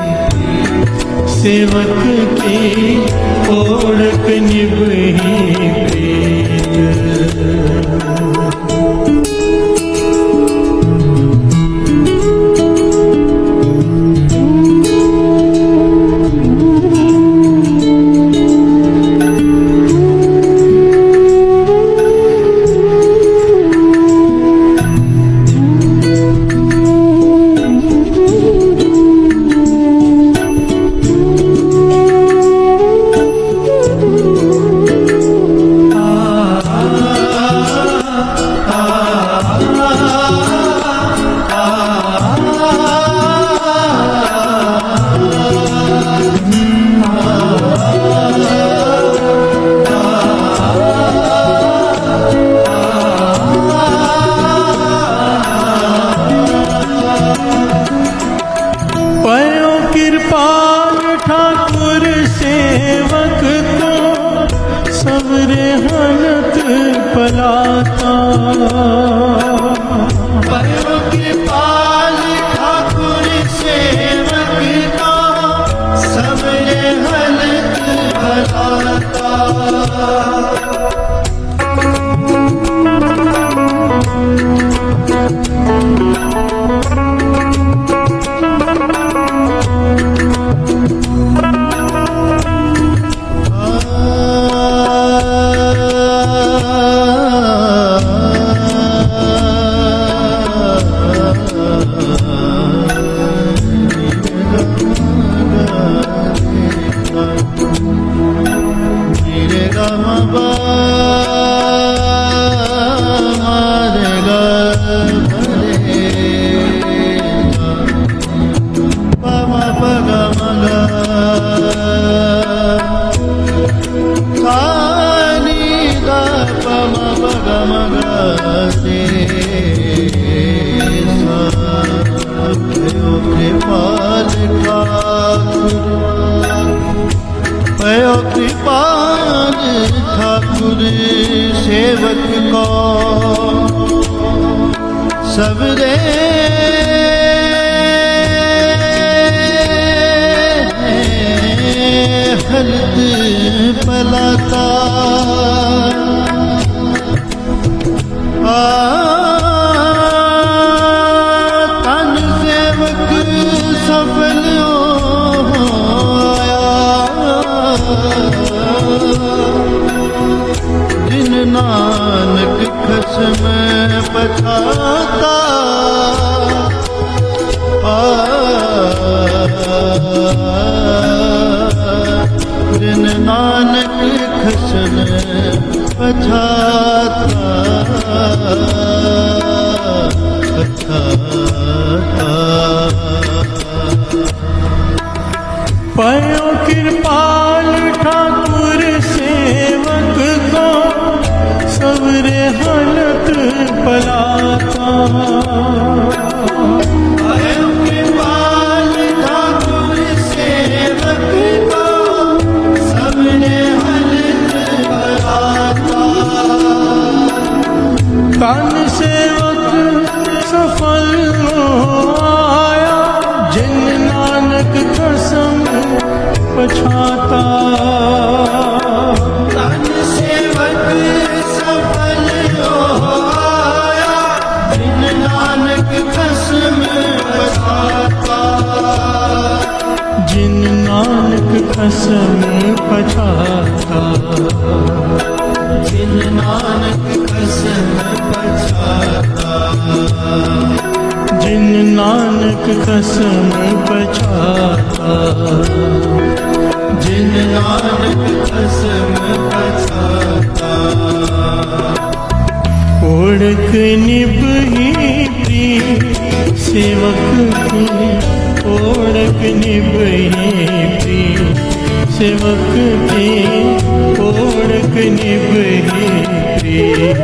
सेवक की ओळख निभही प्रीत पयो कृपाल ठाकुर सेवक को सबरे हनत पलाता पयो कृपाल ठाकुर सेवक का सबरे हलक भलाता पयो कृपाल ठाकुर सेवक को सबरे हलत पलाता तन सेवक सफल जिन नानक खसम पछाता जिन नानक खसम पछाता पयो कृपाल ठाकुर सेवक को सबरे हलत पलाता पयो कृपाल ठाकुर सेवक का सबने हलक भलाता तन सेवक सफल आया जिन नानक कसम पछाता तन सेवक कसम पछाता, जिन नानक कसम पछाता। ओढ़क निभही प्रीत सेवक की, ओढ़क निभही प्रीत सेवक की, ओढ़क निभही प्रीत।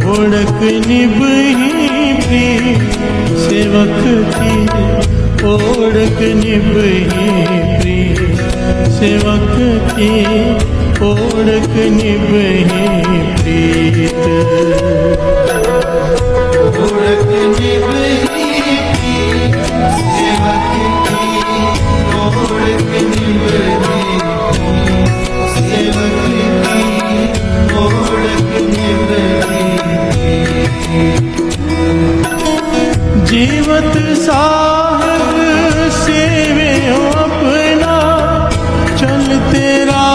ओढ़क निभही प्रीत सेवक की, ओढ़क निभही प्रीत सेवक की, ओढ़क निभही प्रीत। ओढ़क निभही प्रीत सेवक की, ओढ़क निभही सेवक की, ओढ़क निभही। जीवत साहब सेवे अपना, चल तेरा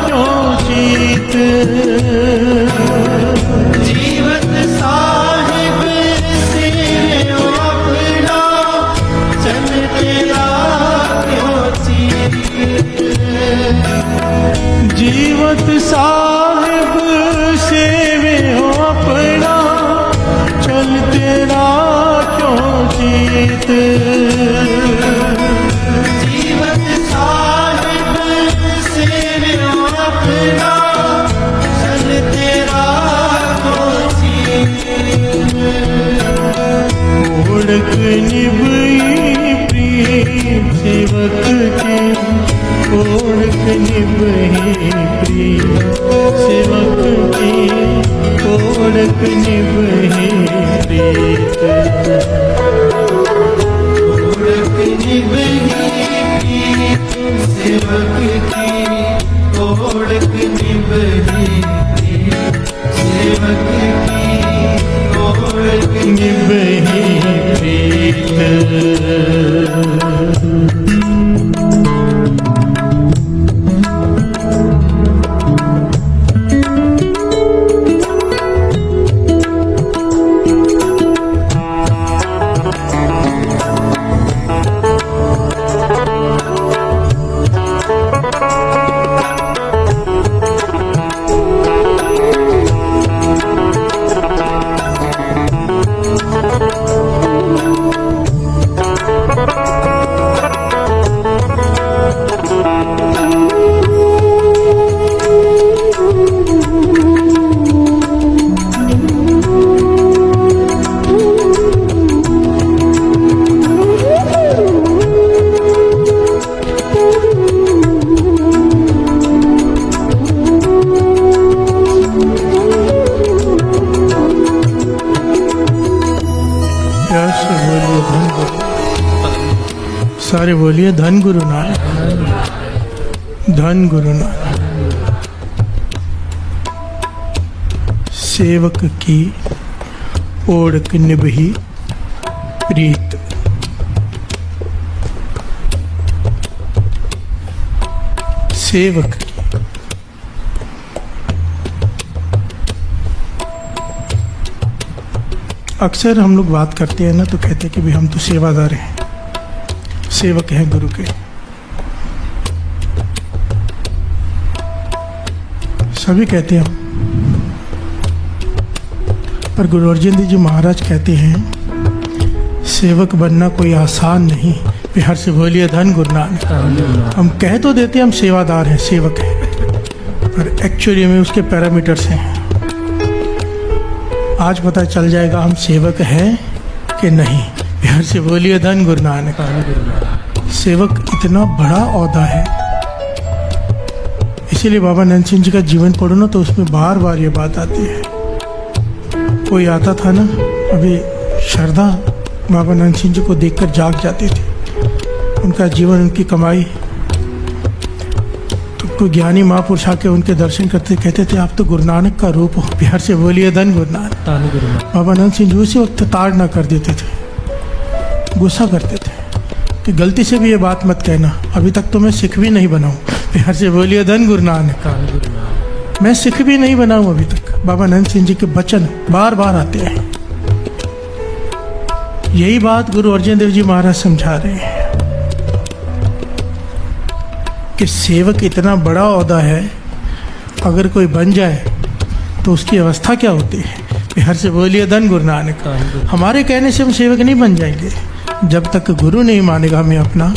क्यों चीत। जीवत साहिब सेवे अपना, चल तेरा क्यों चीत। जीवत साहिब सेवे अपना, चल तेरा क्यों चीत। जीवत साहिब सेवे अपना, चल तेरा क्यों चीत। ओढ़क निभही प्रीत सेवक की, ओढ़क निभही प्रीत सेवक की, ओढ़क निभही प्रीत। ओढ़क निभही प्रीत सेवक की, ओढ़क निभही प्रीत सेवक की, ओढ़क निभही प्रीत। सारे बोलिए धन गुरु नानक, धन गुरु नानक। सेवक की ओढ़क निभही प्रीत। सेवक की अक्सर हम लोग बात करते हैं ना, तो कहते हैं कि भाई हम तो सेवादार हैं, सेवक हैं गुरु के। सभी कहते हैं, पर गुरु अर्जन देव जी महाराज कहते हैं सेवक बनना कोई आसान नहीं। बिहार से बोलिए धन गुरु नानक। हम कह तो देते हैं हम सेवादार हैं, सेवक हैं, पर एक्चुअली में उसके पैरामीटर्स हैं। आज पता चल जाएगा हम सेवक हैं कि नहीं। बिहार से बोलिए धन गुरु नानक। सेवक इतना बड़ा ओहदा है, इसीलिए बाबा नंद सिंह जी का जीवन पढ़ो ना, तो उसमें बार बार ये बात आती है। कोई आता था ना, अभी श्रद्धा बाबा नंद सिंह जी को देखकर जाग जाती थी। उनका जीवन, उनकी कमाई, तो कोई ज्ञानी महापुरुष आके उनके दर्शन करते कहते थे आप तो गुरु नानक का रूप हो। बिहार से बोलिए धन गुरु नानक। बाबा नंद सिंह जी उसी वक्त ताड़ना कर देते थे, गुस्सा करते थे कि गलती से भी ये बात मत कहना, अभी तक तो मैं सिख भी नहीं बना हूँ। बिहार से बोलिए धन गुरु नानक। मैं सिख भी नहीं बना हूँ अभी तक। बाबा नंद सिंह जी के वचन बार बार आते हैं। यही बात गुरु अर्जन देव जी महाराज समझा रहे हैं कि सेवक इतना बड़ा ओहदा है, अगर कोई बन जाए तो उसकी अवस्था क्या होती है। बिहार से बोलिए धन गुरु नानक। हमारे कहने से हम सेवक नहीं बन जाएंगे जब तक गुरु नहीं मानेगा हमें अपना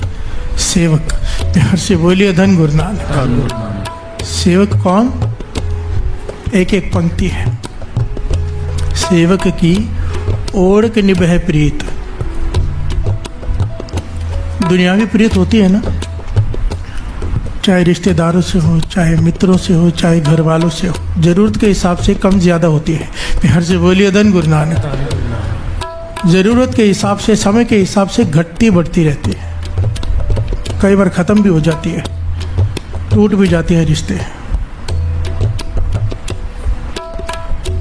सेवक। बिहार से बोलिए धन गुरु नानक। सेवक कौन? एक एक पंक्ति है। सेवक की ओढ़ निभह प्रीत। दुनियावी प्रीत होती है ना, चाहे रिश्तेदारों से हो, चाहे मित्रों से हो, चाहे घर वालों से हो, जरूरत के हिसाब से कम ज़्यादा होती है। बिहार से बोलिए धन गुरु नानक। ज़रूरत के हिसाब से, समय के हिसाब से घटती बढ़ती रहती है, कई बार ख़त्म भी हो जाती है, टूट भी जाती है रिश्ते।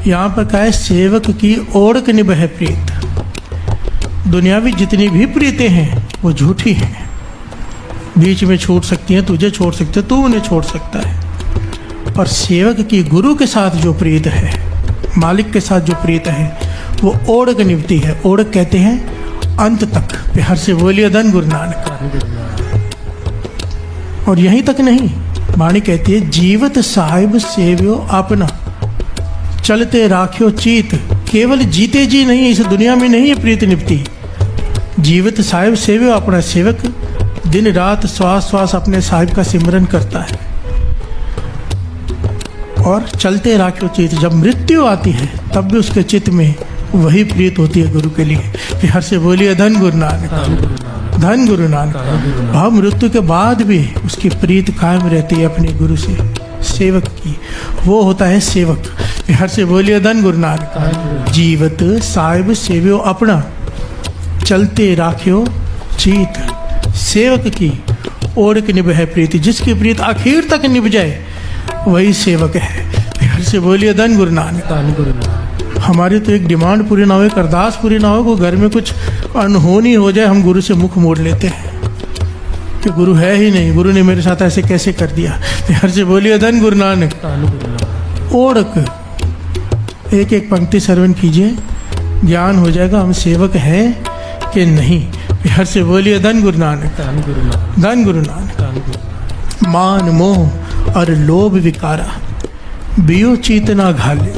यहाँ पर कहा है सेवक की ओढ़ निभह प्रीत। दुनियावी जितनी भी प्रीतें हैं वो झूठी हैं, बीच में छूट सकती हैं, तुझे छोड़ सकते हैं, तू उन्हें छोड़ सकता है। पर सेवक की गुरु के साथ जो प्रीत है, मालिक के साथ जो प्रीत है, वो ओढ़ निभती है। ओढ़ कहते हैं अंत तक। बिहार से बोलिए धन गुरु नानक। और यहीं तक नहीं, वाणी कहती है जीवत साहिब सेव्यो अपना, चलते राख्यो चीत। केवल जीते जी नहीं, इस दुनिया में नहीं ये प्रीत निभती। जीवत साहिब सेव्यो अपना, सेवक दिन रात श्वास श्वास अपने साहिब का सिमरन करता है। और चलते राख्यो चित, जब मृत्यु आती है तब भी उसके चित्त में वही प्रीत होती है गुरु के लिए। बिहार से बोलिए धन गुरु नानक। धन गुरु नानक। भाव मृत्यु के बाद भी उसकी प्रीत कायम रहती है अपने गुरु से, सेवक की। वो होता है सेवक। बिहार से बोलिए धन गुरु नानक। जीवत साहिब सेव्यो अपना, चलते राख्यो चीत। सेवक की ओढ़ निभह प्रीति, जिसकी प्रीत आखिर तक निभ जाए वही सेवक है। बिहार से बोलिए धन गुरु नानक। हमारी तो एक डिमांड पूरी ना हो, एक अरदास पूरी ना हो, घर में कुछ अनहोनी हो जाए, हम गुरु से मुख मोड़ लेते हैं कि गुरु है ही नहीं, गुरु ने मेरे साथ ऐसे कैसे कर दिया। बिहार से बोलिए धन गुरु नानक। ओढ़क, एक एक पंक्ति श्रवण कीजिए, ज्ञान हो जाएगा हम सेवक हैं कि नहीं। बिहार से बोलिए धन गुरु नानक। धन गुरु नानक। मान मोह और लोभ विकारा, बियो चीतना घाल्यो।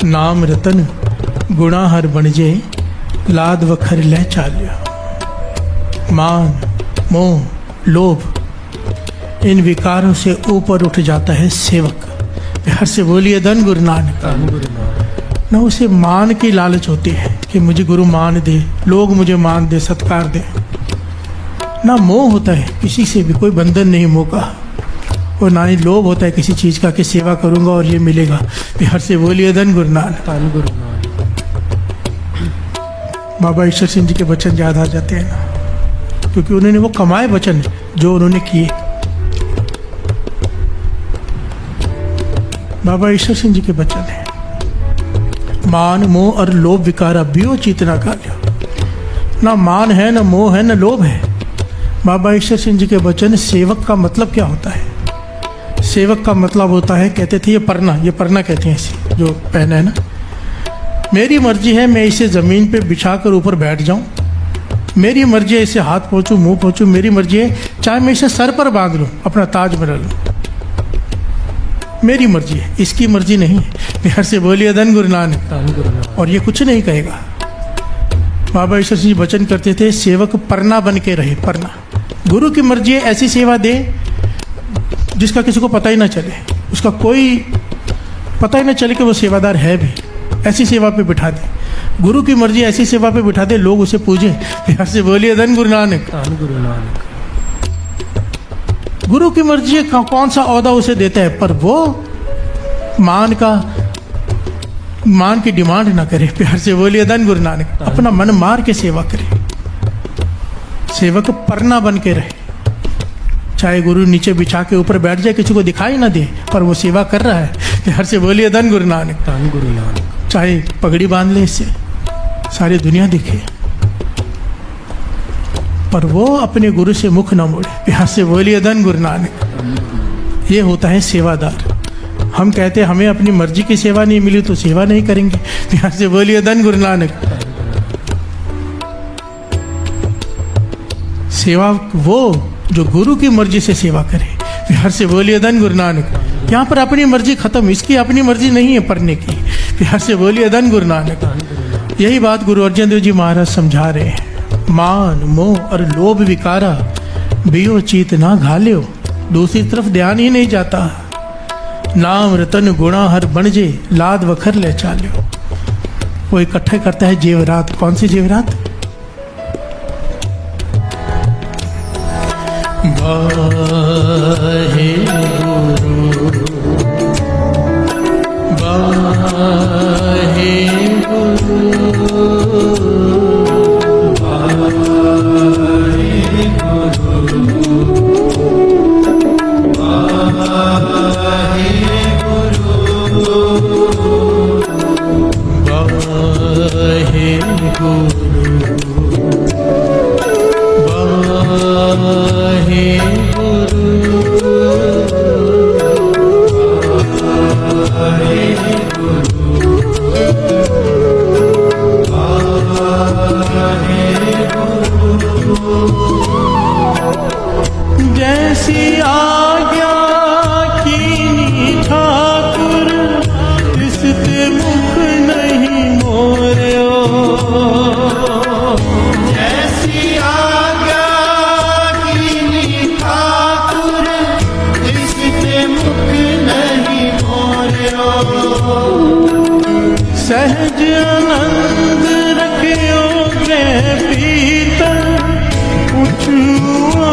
नाम रतन गुणा हर बनजे, लाद वखर लह चाल्यो। मान मोह लोभ, इन विकारों से ऊपर उठ जाता है सेवक। बिहार से बोलिए धन गुरु नानक। न उसे मान की लालच होती है कि मुझे गुरु मान दे, लोग मुझे मान दे, सत्कार दे। ना मोह होता है किसी से भी, कोई बंधन नहीं मोह का। और ना ही लोभ होता है किसी चीज़ का कि सेवा करूंगा और ये मिलेगा। बिहार से बोलिए धन गुरु नानक। बाबा ईश्वर सिंह जी के वचन याद आ जाते हैं ना, क्योंकि उन्होंने वो कमाए वचन जो उन्होंने किए। बाबा ईश्वर सिंह जी के वचन है, मान मोह और लोभ विकारा, बियो चीतना काल्यो। ना मान है, ना मोह है, ना लोभ है। बाबा ईश्वर सिंह जी के वचन। सेवक का मतलब क्या होता है? सेवक का मतलब होता है, कहते थे ये परना कहते हैं इसे जो पहना है ना, मेरी मर्जी है मैं इसे ज़मीन पे बिछाकर ऊपर बैठ जाऊं, मेरी मर्जी है इसे हाथ पहुँचूं मुंह पहुँचूं, मेरी मर्जी है चाहे मैं इसे सर पर बांध लूं, अपना ताज बना लूं, मेरी मर्जी है, इसकी मर्जी नहीं है। बिहार से बोलिए धन गुरु नानक। और ये कुछ नहीं कहेगा। बाबा ईश्वर सिंह जी वचन करते थे, सेवक परना बन के रहे। परना, गुरु की मर्जी है ऐसी सेवा दे जिसका किसी को पता ही ना चले, उसका कोई पता ही ना चले कि वो सेवादार है भी। ऐसी सेवा पे बिठा दे, गुरु की मर्जी ऐसी सेवा पे बिठा दे, लोग उसे पूजें। बिहार से बोलिए धन गुरु नानक। गुरु की मर्जी कौन सा ओहदा उसे देता है, पर वो मान की डिमांड ना करे। प्यार से बोलिए धन गुरु नानक। अपना मन मार के सेवा करे, सेवक परना बन के रहे। चाहे गुरु नीचे बिछा के ऊपर बैठ जाए, किसी को दिखाई ना दे, पर वो सेवा कर रहा है। हर से बोलिए धन गुरु नानक। धन गुरु नानक। चाहे पगड़ी बांध ले इससे, सारी दुनिया दिखे, पर वो अपने गुरु से मुख न मोड़े। यहाँ से बोलिए धन गुरु नानक। ये होता है सेवादार। हम कहते हैं हमें अपनी मर्जी की सेवा नहीं मिली तो सेवा नहीं करेंगे। यहाँ से बोलिए धन गुरु नानक। सेवा वो जो गुरु की मर्जी से सेवा करे। बिहार से बोलिए धन गुरु नानक। यहाँ पर अपनी मर्जी खत्म, इसकी अपनी मर्जी नहीं है पढ़ने की। बिहार से बोलिए धन गुरु नानक। यही बात गुरु अर्जन देव जी महाराज समझा रहे हैं। मान मोह और लोभ विकारा बियो चीत ना घालियो, दूसरी तरफ ध्यान ही नहीं जाता। नाम रतन गुणा हर बनजे, लाद वखर ले चालियो। वो इकट्ठे करता है जेवरात। कौन सी जेवरात? वाहे गुरु वाहे गुरु जैसी आज्ञा कीनी ठाकुर, तिसते मुख नहीं मोर्यो। जैसी आज्ञा कीनी ठाकुर, तिसते मुख नहीं मोर्यो। सहज आनंद रखियो ग्रह पीतर, उठुओ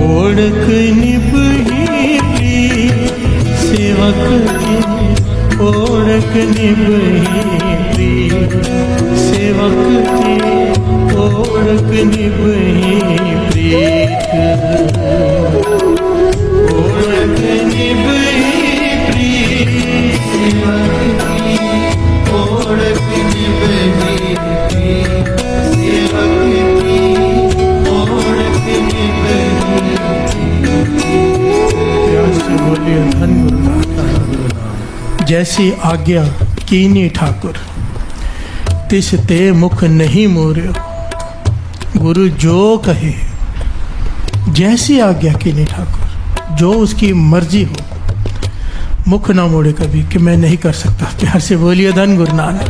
ओढ़क निभही प्रीत सेवक की, ओढ़क निभही प्रीत सेवक की, ओढ़क निभही प्रीत, ओढ़क निभही प्रीत सेवक की, ओढ़क निभही प्रीत सेवक की, ओढ़क निभही। बोलिए धन गुरु नानक। जैसी आज्ञा कीनी ठाकुर, तिस ते मुख नहीं मोर्यो। गुरु जो कहे, जैसी आज्ञा कीनी ठाकुर, जो उसकी मर्जी हो, मुख ना मोड़े कभी कि मैं नहीं कर सकता। प्यार से बोलिए धन गुरु नानक।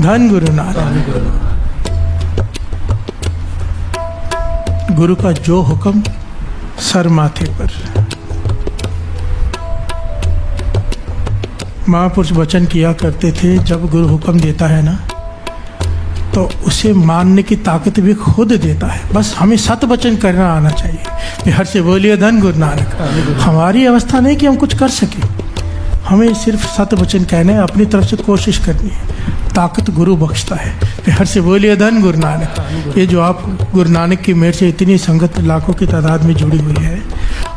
धन गुरु नानक। गुरु का जो हुक्म सर माथे पर। महापुरुष वचन किया करते थे, जब गुरु हुक्म देता है ना तो उसे मानने की ताकत भी खुद देता है। बस हमें सत वचन करना आना चाहिए। बिहार से बोलिए धन गुरु नानक। हमारी अवस्था नहीं कि हम कुछ कर सके, हमें सिर्फ सत वचन कहना है, अपनी तरफ से कोशिश करनी है। ताकत गुरु बख्शता है। बिहार से बोलिए धन गुरु नानक। ये जो आप गुरु नानक की मेहर से इतनी संगत लाखों की तादाद में जुड़ी हुई है,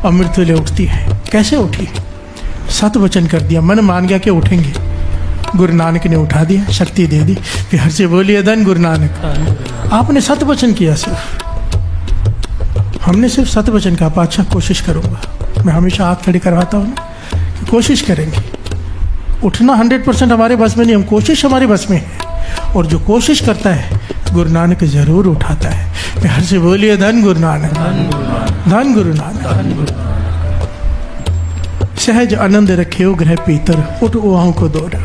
अमृत ले उठती है। कैसे उठी? सत वचन कर दिया, मन मान गया कि उठेंगे, गुरु नानक ने उठा दिया, शक्ति दे दी। बिहार से बोलिए धन गुरु नानक। आपने सत वचन किया, सिर्फ हमने सिर्फ सत वचन कहा। अच्छा कोशिश करूँगा, मैं हमेशा हाथ खड़ी करवाता हूँ ना, कोशिश करेंगे। उठना 100% हमारे बस में नहीं, हम कोशिश हमारे बस में है। और जो कोशिश करता है गुरु नानक जरूर उठाता है। बिहार से बोलिए धन गुरु नानक। धन गुरु नानक। सहज आनंद रखे ग्रह पीतर, उठ उहाओं को दौड़।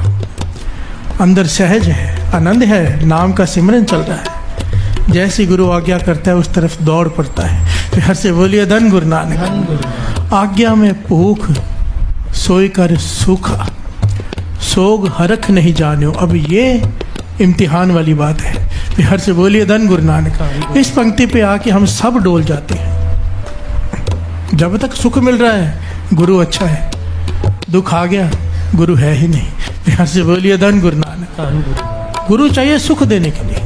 अंदर सहज है, आनंद है, नाम का सिमरन चल रहा है। जैसी गुरु आज्ञा करता है उस तरफ दौड़ पड़ता है। बिहार से बोलिए धन गुरु नानक। आज्ञा में भूख सोई कर सुखा, सोग हरख नहीं जान्यो। अब ये इम्तिहान वाली बात है। बिहार से बोलिए धन गुरु नानक। इस पंक्ति पे आके हम सब डोल जाते हैं। जब तक सुख मिल रहा है गुरु अच्छा है, दुख आ गया गुरु है ही नहीं। बिहार से बोलिए धन गुरु नानक। गुरु चाहिए सुख देने के लिए।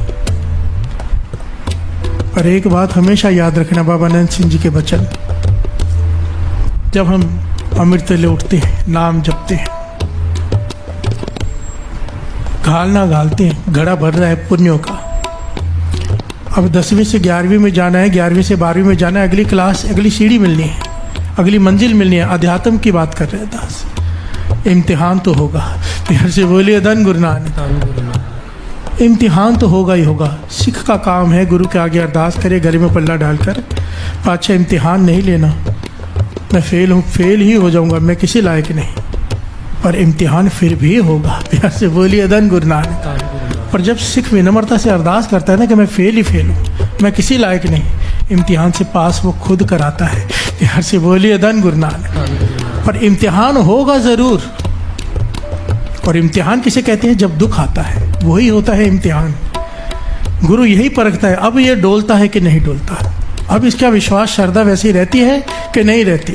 पर एक बात हमेशा याद रखना, बाबा नंद सिंह जी के वचन, जब हम अमृत ले उठते हैं, नाम जपते हैं, घालना घालते हैं, घड़ा भर रहा है पुण्यों का। अब 10वीं से 11वीं में जाना है, 11वीं से 12वीं में जाना है, अगली क्लास, अगली सीढ़ी मिलनी है, अगली मंजिल मिलनी है। अध्यात्म की बात कर रहे हैं दास। इम्तिहान तो होगा। फिर से बोलिए धन गुरु नानक। इम्तिहान तो होगा ही होगा। सिख का काम है गुरु के आगे अरदास करे, गले में पल्ला डालकर, पाछा इम्तिहान नहीं लेना। मैं फेल हूँ, फेल ही हो जाऊँगा, मैं किसी लायक नहीं, पर इम्तिहान फिर भी होगा। प्यार से बोलिए धन गुरु नानक। पर जब सिख विनम्रता से अरदास करता है ना कि मैं फेल ही फेल हूँ, मैं किसी लायक नहीं, इम्तिहान से पास वो खुद कराता है। प्यार से बोलिए धन गुरु नानक। पर इम्तिहान होगा ज़रूर। और इम्तिहान किसे कहते हैं? जब दुख आता है वही होता है इम्तिहान। गुरु यही परखता है अब ये डोलता है कि नहीं डोलता, अब इसका विश्वास श्रद्धा वैसी रहती है कि नहीं रहती।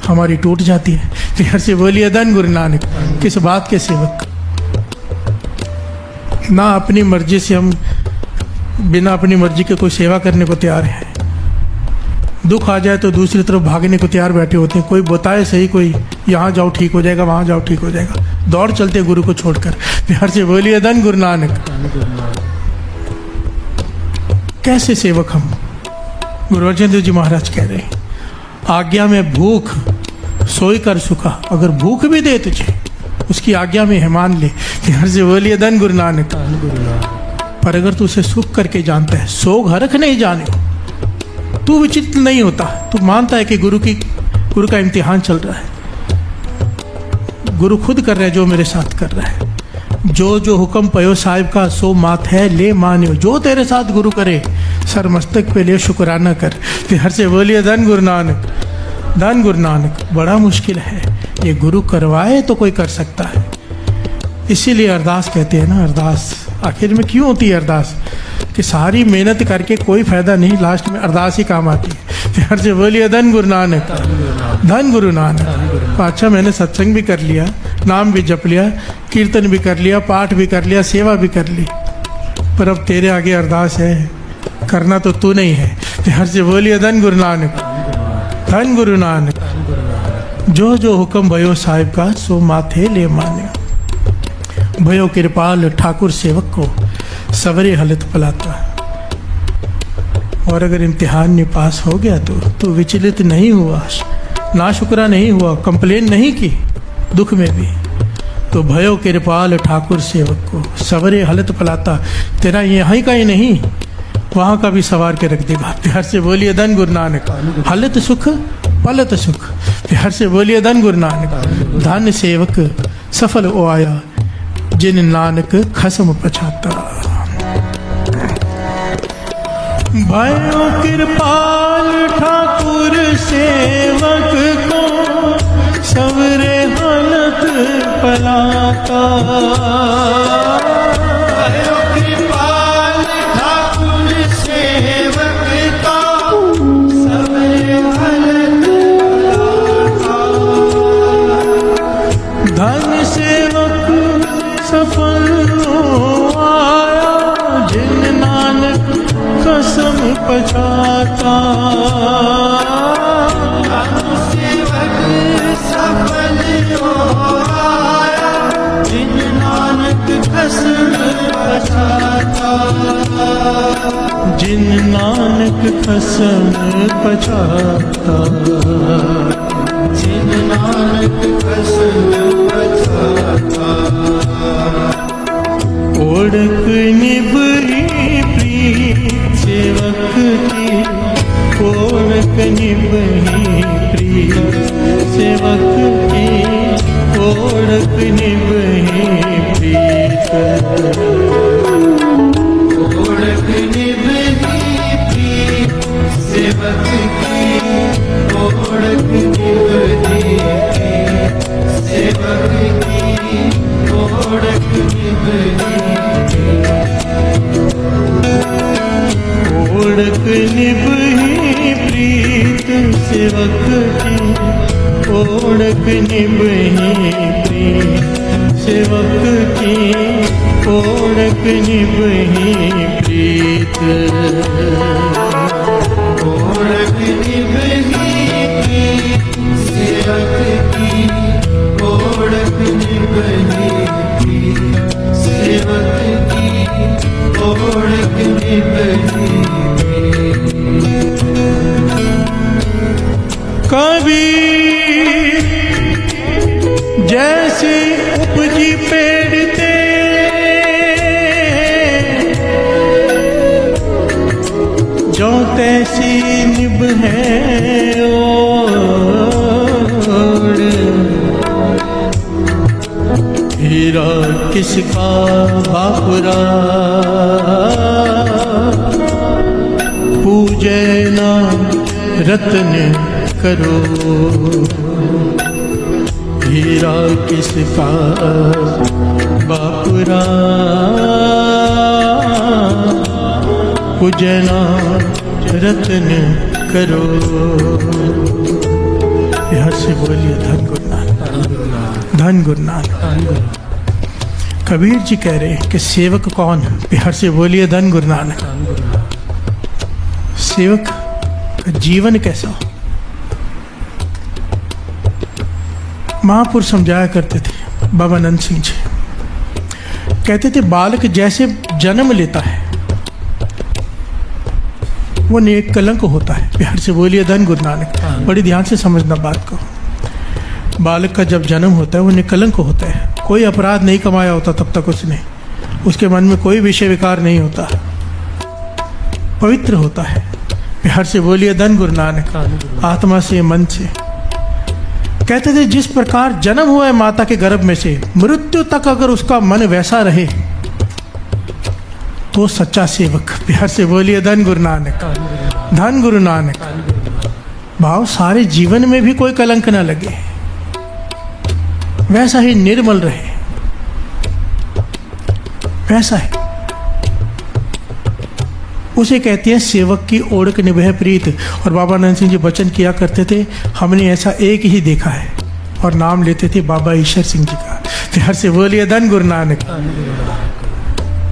हमारी टूट जाती है। प्यार से बोलिए धन गुरु नानक। किस बात के सेवक? ना अपनी मर्जी से हम बिना अपनी मर्जी के कोई सेवा करने को तैयार है। दुख आ जाए तो दूसरी तरफ भागने को तैयार बैठे होते हैं। कोई बताए सही, कोई यहाँ जाओ ठीक हो जाएगा, वहाँ जाओ ठीक हो जाएगा, दौड़ चलते गुरु को छोड़कर। प्यार से बोलिए धन गुरु नानक। कैसे सेवक हम? गुरु अर्जन देव जी महाराज कह रहे हैं, आज्ञा में भूख सोई कर सुखा। अगर भूख भी दे तुझे, उसकी आज्ञा में है मान ले। प्यार से बोलिए धन गुरु नानक। पर अगर तू उसे सुख करके जानता है, सोग हरख नहीं जाने, तू विचित्र नहीं होता, तू मानता है कि गुरु का इम्तिहान चल रहा है, गुरु खुद कर रहा है जो मेरे साथ कर रहा है। जो जो हुक्म पयो साहिब का सो मात है ले मान्यो। जो तेरे साथ गुरु करे सर मस्तक पे ले शुक्राना कर। प्यार से बोलिए धन गुरु नानक। धन गुरु नानक। बड़ा मुश्किल है ये, गुरु करवाए तो कोई कर सकता है। इसीलिए अरदास कहते हैं ना, अरदास आखिर में क्यों होती है अरदास? कि सारी मेहनत करके कोई फायदा नहीं, लास्ट में अरदास ही काम आती है। प्यार से बोलिए धन गुरु नानक। धन गुरु नानक। अच्छा, मैंने सत्संग भी कर लिया, नाम भी जप लिया, कीर्तन भी कर लिया, पाठ भी कर लिया, सेवा भी कर ली, पर अब तेरे आगे अरदास है, करना तो तू नहीं है। प्यार से बोलिए धन गुरु नानक। धन गुरु नानक। जो जो हुक्म भयो साहिब का सो माथे ले मान्यो। भयो कृपाल ठाकुर सेवक को सवरे हलत पलाता। और अगर इम्तिहान में पास हो गया तो विचलित नहीं हुआ, ना शुक्रा नहीं हुआ, कंप्लेन नहीं की दुख में भी, तो भयो कृपाल ठाकुर सेवक को सवरे हलत पलाता। तेरा यहाँ का ही नहीं, वहाँ का भी सवार के रख देगा। प्यार से बोलिए धन गुरु नानक। हलत सुख पलत सुख। प्यार से बोलिए धन गुरु नानक। धन सेवक सफल ओ आया, जिन नानक खसम पछाता। भयो कृपाल ठाकुर सेवक को सवरे हलत पलाता। भयो कृपाल ठाकुर सेवक का सवरे हलत पलाता। धन सेवक सफल हो आया, जिन नानक कसम पछाता। सेवक सफल हो आया, जिन नानक कसम पछाता। जिन नानक कसम पछाता। जिन नानक कसम पछाता। ओढ़क निभरी प्रीत सेवक की, ओढ़क निभरी प्रीत सेवक की, ओढ़क निभरी प्रीत। ओढ़क निभरी प्रीत सेवक की, ओढ़क निभरी प्रीत। ओढ़क निभही ओढ़क निभही प्रीत सेवक की, ओढ़क निभही प्रीत सेवक की, ओढ़क निभही प्रीत। ओढ़क निभही प्रीत सेवक की, ओढ़क निभही प्रीत सेवक की, ओढ़क निभही कबीर जैसी उपजी पेड़ ते, जो तैसी निभ है ओढ़। हीरा किसका बापुरा, पूजे ना रत्न करो। हीरा किसका बापुरा, पूजना रत्न करो। बिहार से बोलिए धन गुरु नानक, धन गुरु नानक। कबीर जी कह रहे हैं कि सेवक कौन? बिहार से बोलिए धन गुरु नानक। सेवक का जीवन कैसा हो? महापुरुष समझाया करते थे, बाबा नंद सिंह जी कहते थे बालक जैसे जन्म लेता है वो नेक कलंक होता है। बिहार से बोलिए धन गुरु नानक। बड़ी ध्यान से समझना बात को। बालक का जब जन्म होता है वो निकलंक होता है, कोई अपराध नहीं कमाया होता तब तक उसने, उसके मन में कोई विषय विकार नहीं होता, पवित्र होता है। बिहार से बोलिए धन गुरु नानक। आत्मा से, मन से। कहते थे जिस प्रकार जन्म हुआ है माता के गर्भ में से, मृत्यु तक अगर उसका मन वैसा रहे तो सच्चा सेवक। बिहार से बोलिए धन गुरु नानक, धन गुरु नानक। भाव सारे जीवन में भी कोई कलंक ना लगे, वैसा ही निर्मल रहे, वैसा है, उसे कहते हैं सेवक की ओढ़क निभे प्रीत। और बाबा नंद सिंह जी वचन किया करते थे, हमने ऐसा एक ही देखा है, और नाम लेते थे बाबा ईश्वर सिंह जी का। बिहार से बोलिए धन गुरु नानक।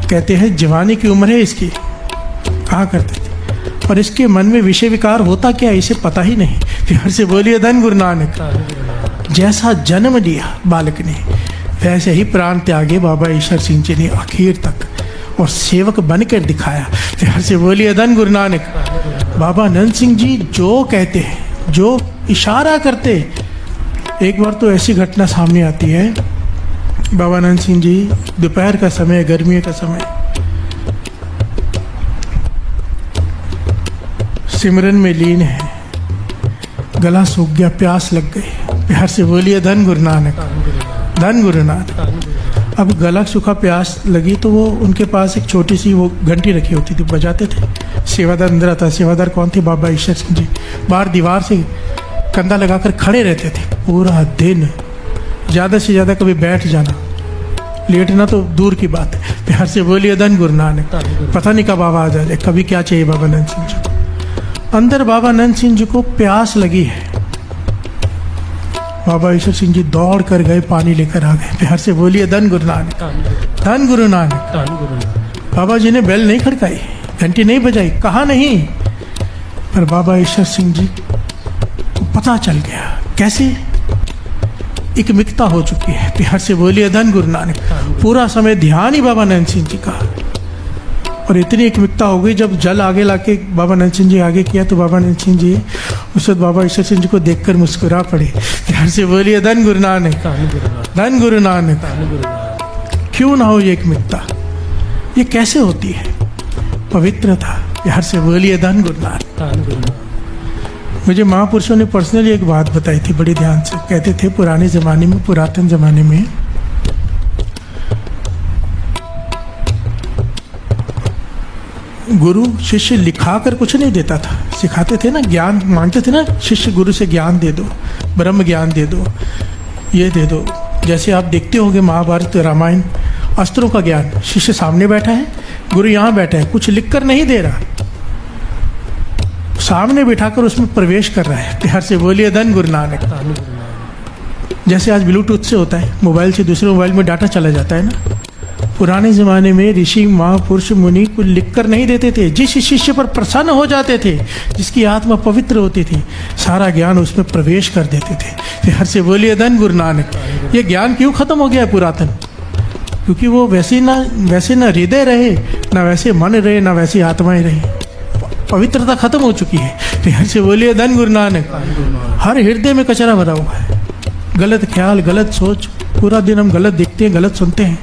कहते हैं जवानी की उम्र है इसकी, कहा करते थे, और इसके मन में विषय विकार होता क्या इसे पता ही नहीं। बिहार से बोलिए धन गुरु नानक। जैसा जन्म लिया बालक ने वैसे ही प्राण त्यागे बाबा ईश्वर सिंह जी ने आखिर तक, और सेवक बनकर दिखाया। बिहार से बोलिए धन गुरु नानक। बाबा नंद सिंह जी जो कहते हैं, जो इशारा करते, एक बार तो ऐसी घटना सामने आती है, बाबा नंद सिंह जी दोपहर का समय, गर्मियों का समय, सिमरन में लीन है, गला सूख गया, प्यास लग गई। बिहार से बोलिए धन गुरु नानक, धन गुरु नानक। अब गला सूखा प्यास लगी तो वो उनके पास एक छोटी सी वो घंटी रखी होती थी, बजाते थे। सेवादार अंदर आता। सेवादार कौन थे? बाबा ईश्वर सिंह जी। बाहर दीवार से कंधा लगाकर खड़े रहते थे पूरा दिन, ज़्यादा से ज़्यादा कभी बैठ जाना, लेटना तो दूर की बात है। बिहार से बोलिए धन गुरु नानक। पता नहीं कब बाबा आ जाए, कभी क्या चाहिए बाबा नंद सिंह जी को। अंदर बाबा नंद सिंह जी को प्यास लगी है, बाबा ईश्वर सिंह जी दौड़ कर गए, पानी लेकर आ गए। बिहार से बोलिए धन गुरु नानक, धन गुरु नानक। बाबा जी ने बेल नहीं खड़काई, घंटी नहीं बजाई, कहा नहीं, पर बाबा ईश्वर सिंह जी को पता चल गया। कैसे? एक मिकता हो चुकी है। बिहार से बोलिए धन गुरु नानक। पूरा समय ध्यान ही बाबा नंद सिंह जी का, और इतनी एक मिकता हो गई, जब जल आगे लाके बाबा नंद सिंह जी आगे किया तो बाबा नंद सिंह जी उस वक्त बाबा ईश्वर सिंह जी को देखकर मुस्कुरा पड़े। बिहार से बोलिए धन गुरु नानक, धन गुरु नानक। क्यों ना हो ये एक मिकता? ये कैसे होती है? पवित्रता। बिहार से बोलिए धन गुरु नानक। मुझे महापुरुषों ने पर्सनली एक बात बताई थी, बड़ी ध्यान से। कहते थे पुराने ज़माने में, पुरातन ज़माने में गुरु शिष्य लिखा कर कुछ नहीं देता था, सिखाते थे ना, ज्ञान मांगते थे ना शिष्य, गुरु से ज्ञान दे दो, ब्रह्म ज्ञान दे दो, ये दे दो, जैसे आप देखते होंगे महाभारत रामायण, अस्त्रों का ज्ञान, शिष्य सामने बैठा है, गुरु यहाँ बैठा है, कुछ लिख कर नहीं दे रहा, सामने बिठाकर उसमें प्रवेश कर रहा है। प्यार से बोलिए धन गुरु नानक। जैसे आज ब्लूटूथ से होता है, मोबाइल से दूसरे मोबाइल में डाटा चला जाता है ना। पुराने ज़माने में ऋषि महापुरुष मुनि कुछ लिख कर नहीं देते थे, जिस शिष्य पर प्रसन्न हो जाते थे, जिसकी आत्मा पवित्र होती थी, सारा ज्ञान उसमें प्रवेश कर देते थे। प्यार से बोलिए धन गुरु नानक। ये ज्ञान क्यों खत्म हो गया है पुरातन? क्योंकि वो वैसे ना हृदय रहे, ना वैसे मन रहे, ना वैसी आत्माएं रही, पवित्रता खत्म हो चुकी है। प्यार से बोलिए धन गुरु नानक। हर हृदय में कचरा भरा हुआ है, गलत ख्याल, गलत सोच, पूरा दिन हम गलत देखते हैं, गलत सुनते हैं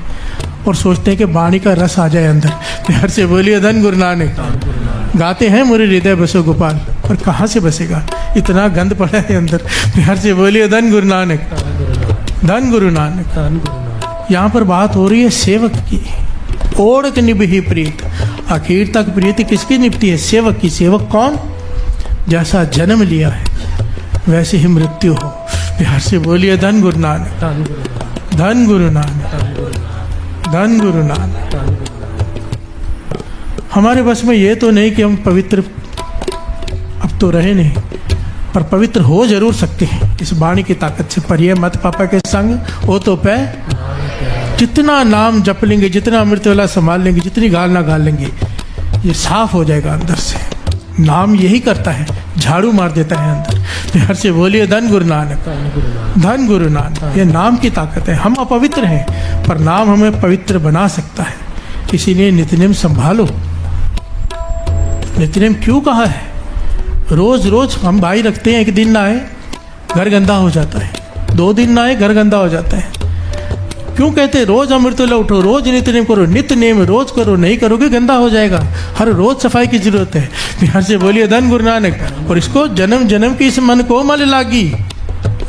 और सोचते हैं कि वाणी का रस आ जाए अंदर। प्यार से बोलिए धन गुरु नानक। गाते हैं मुरे हृदय बसो गोपाल, पर कहाँ से बसेगा, इतना गंद पड़ा है अंदर। प्यार से बोलिए धन गुरु नानक। धन गुरु नानक। यहाँ पर बात हो रही है सेवक की। ओढ़ निभही प्रीत, आखिर तक प्रीति किसकी निभती है? सेवक की। सेवक कौन? जैसा जन्म लिया है वैसे ही मृत्यु हो। प्यार से बोलिए धन गुरु नानक। धन गुरु नानक। धन गुरु नानक। हमारे बस में ये तो नहीं कि हम पवित्र अब तो रहे नहीं, पर पवित्र हो जरूर सकते हैं इस वाणी की ताकत से। पर ये मत पापा के संग हो तो पे, जितना नाम जप लेंगे, जितना अमृत वाला संभाल लेंगे, जितनी गाल ना गाल लेंगे, ये साफ हो जाएगा अंदर से। नाम यही करता है, झाड़ू मार देता है अंदर। प्यार से बोलिए धन गुरु नानक। धन गुरु नानक। ये नाम की ताकत है। हम अपवित्र हैं, पर नाम हमें पवित्र बना सकता है। इसीलिए नित्यनेम संभालो। नित्यनेम क्यों कहा है? रोज रोज हम भाई रखते हैं, एक दिन ना आए घर गंदा हो जाता है, 2 दिन ना आए घर गंदा हो जाता है। क्यों कहते हैं रोज अमृतवेला उठो, रोज नित्यनेम करो? नित्यनेम रोज करो, नहीं करोगे गंदा हो जाएगा। हर रोज सफाई की जरूरत है। प्यार से बोलिए धन गुरु नानक। और इसको जन्म जन्म की इस मन को मल लागी,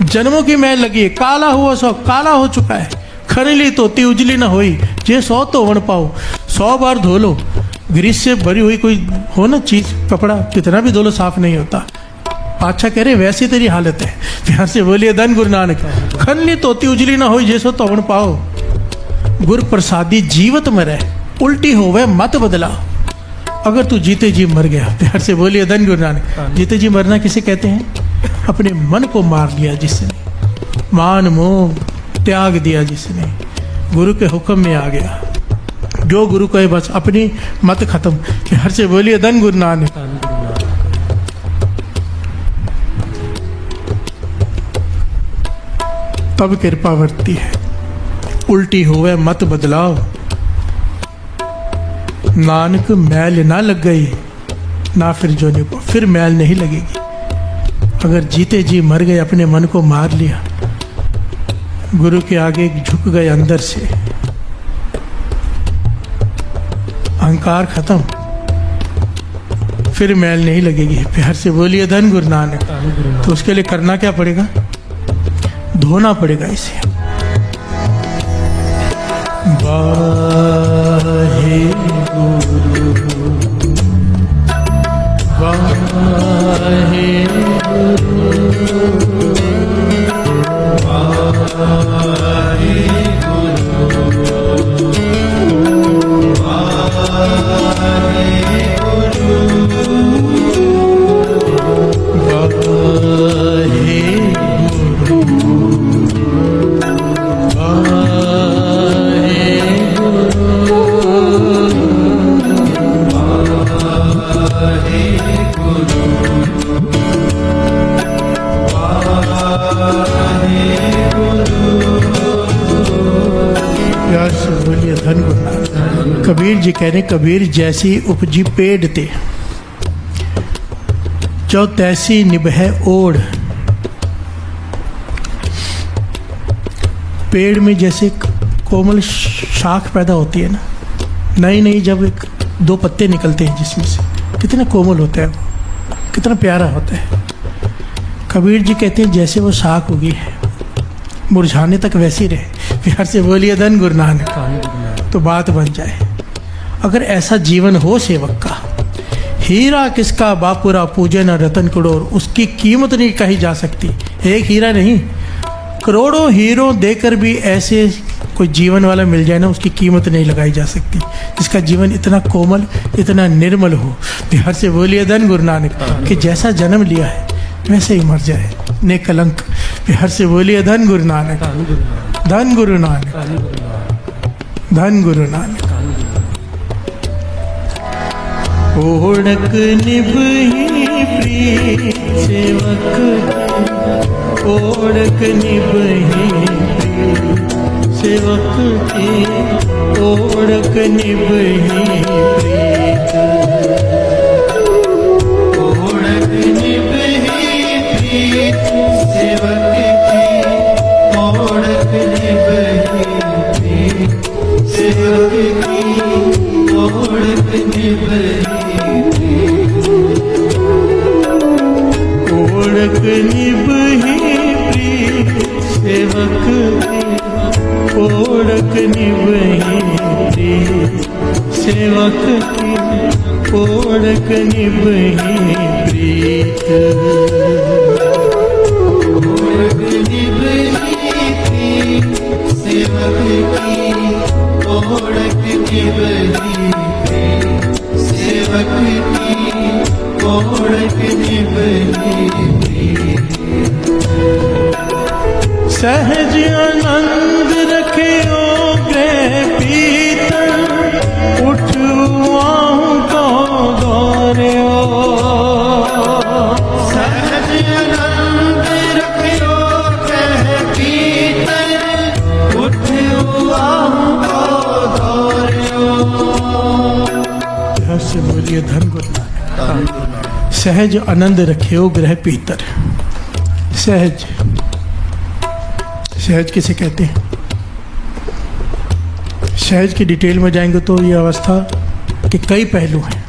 जन्मों की मैल लगी है। काला हुआ सो काला हो चुका है, खरीली तोती उजली न होई, जे 100 तो वन पाओ। 100 बार धो लो, ग्रीस से भरी हुई कोई हो ना चीज, कपड़ा कितना भी धो लो साफ नहीं होता। अच्छा कह रहे वैसी तेरी हालत है। प्यार से बोलिए धन गुरु नानक। खनली तोती उजली ना हो, जैसो तो वन पाओ। गुर प्रसादी जीवत मरे, उल्टी होवे मत बदला। अगर तू जीते जी मर गया, प्यार से बोलिए धन गुरु नानक। जीते जी मरना किसे कहते हैं? अपने मन को मार लिया जिसने, मान मोह त्याग दिया जिसने, गुरु के हुक्म में आ गया। जो गुरु कहे बस अपनी मत खत्म। प्यार से बोलिए धन गुरु नानक। तब कृपा वर्ती है, उल्टी होवे मत बदलाओ। नानक मैल ना लग गई, ना फिर जोने को फिर मैल नहीं लगेगी। अगर जीते जी मर गए, अपने मन को मार लिया, गुरु के आगे झुक गए अंदर से, अहंकार खत्म, फिर मैल नहीं लगेगी। प्यार से बोलिए धन गुरु नानक। तो उसके लिए करना क्या पड़ेगा? धोना पड़ेगा इसे। वाहे गुरु वाहे गुरु वाहे गुरु कबीर जी कह रहे, कबीर जैसी उपजी पेड़ ते, जो तैसी निभै ओढ़। पेड़ में जैसे कोमल शाख पैदा होती है ना, नई नई जब 2 पत्ते निकलते हैं जिसमें से, कितना कोमल होता है वो, कितना प्यारा होता है। कबीर जी कहते हैं जैसे वो शाख उगी है, मुरझाने तक वैसी रहे। प्यार से बोलिए धन गुरु नानक। तो बात बन जाए। अगर ऐसा जीवन हो सेवक का, हीरा किसका बापुरा पूजे न रतन करोड़, उसकी कीमत नहीं कही जा सकती। एक हीरा नहीं, करोड़ों हीरो देकर भी ऐसे कोई जीवन वाला मिल जाए ना, उसकी कीमत नहीं लगाई जा सकती। जिसका जीवन इतना कोमल, इतना निर्मल हो। बिहार से बोलिए धन गुरु नानक, कि जैसा जन्म लिया है वैसे ही मर जाए, निकलंक। बिहार से बोलिए धन गुरु नानक, धन गुरु नानक, धन गुरु नानक। ओढ़क निभही प्रिय सेवक, ओढ़क निभही प्रिय सेवक की, ओढ़क निभही प्रीत। ओढ़क निभही प्रीत सेवक की, ओढ़क निभही प्रीत सेवक की, ओढ़क निभही प्रीत। ओढ़क निभही प्रीत सेवक की, ओढ़क निभही प्रीत सेवक की, ओढ़क निभही प्रीत। ओढ़क निभही प्रीत सेवक की, ओढ़क निभही प्रीत सेवक की, ओढ़क निभही प्रीत। सहज आनंद रखियो ग्रह पीतल, उठवाऊं को दौड़ियो। सहज आनंद रखियो ग्रह पीतल, उठवाऊं को दौड़ियो। बिहार से बोलिए धन गुरु नानक। सहज आनंद रखियो ग्रह पीतर। सहज, सहज किसे कहते हैं? सहज की डिटेल में जाएंगे तो ये अवस्था के कई पहलू हैं,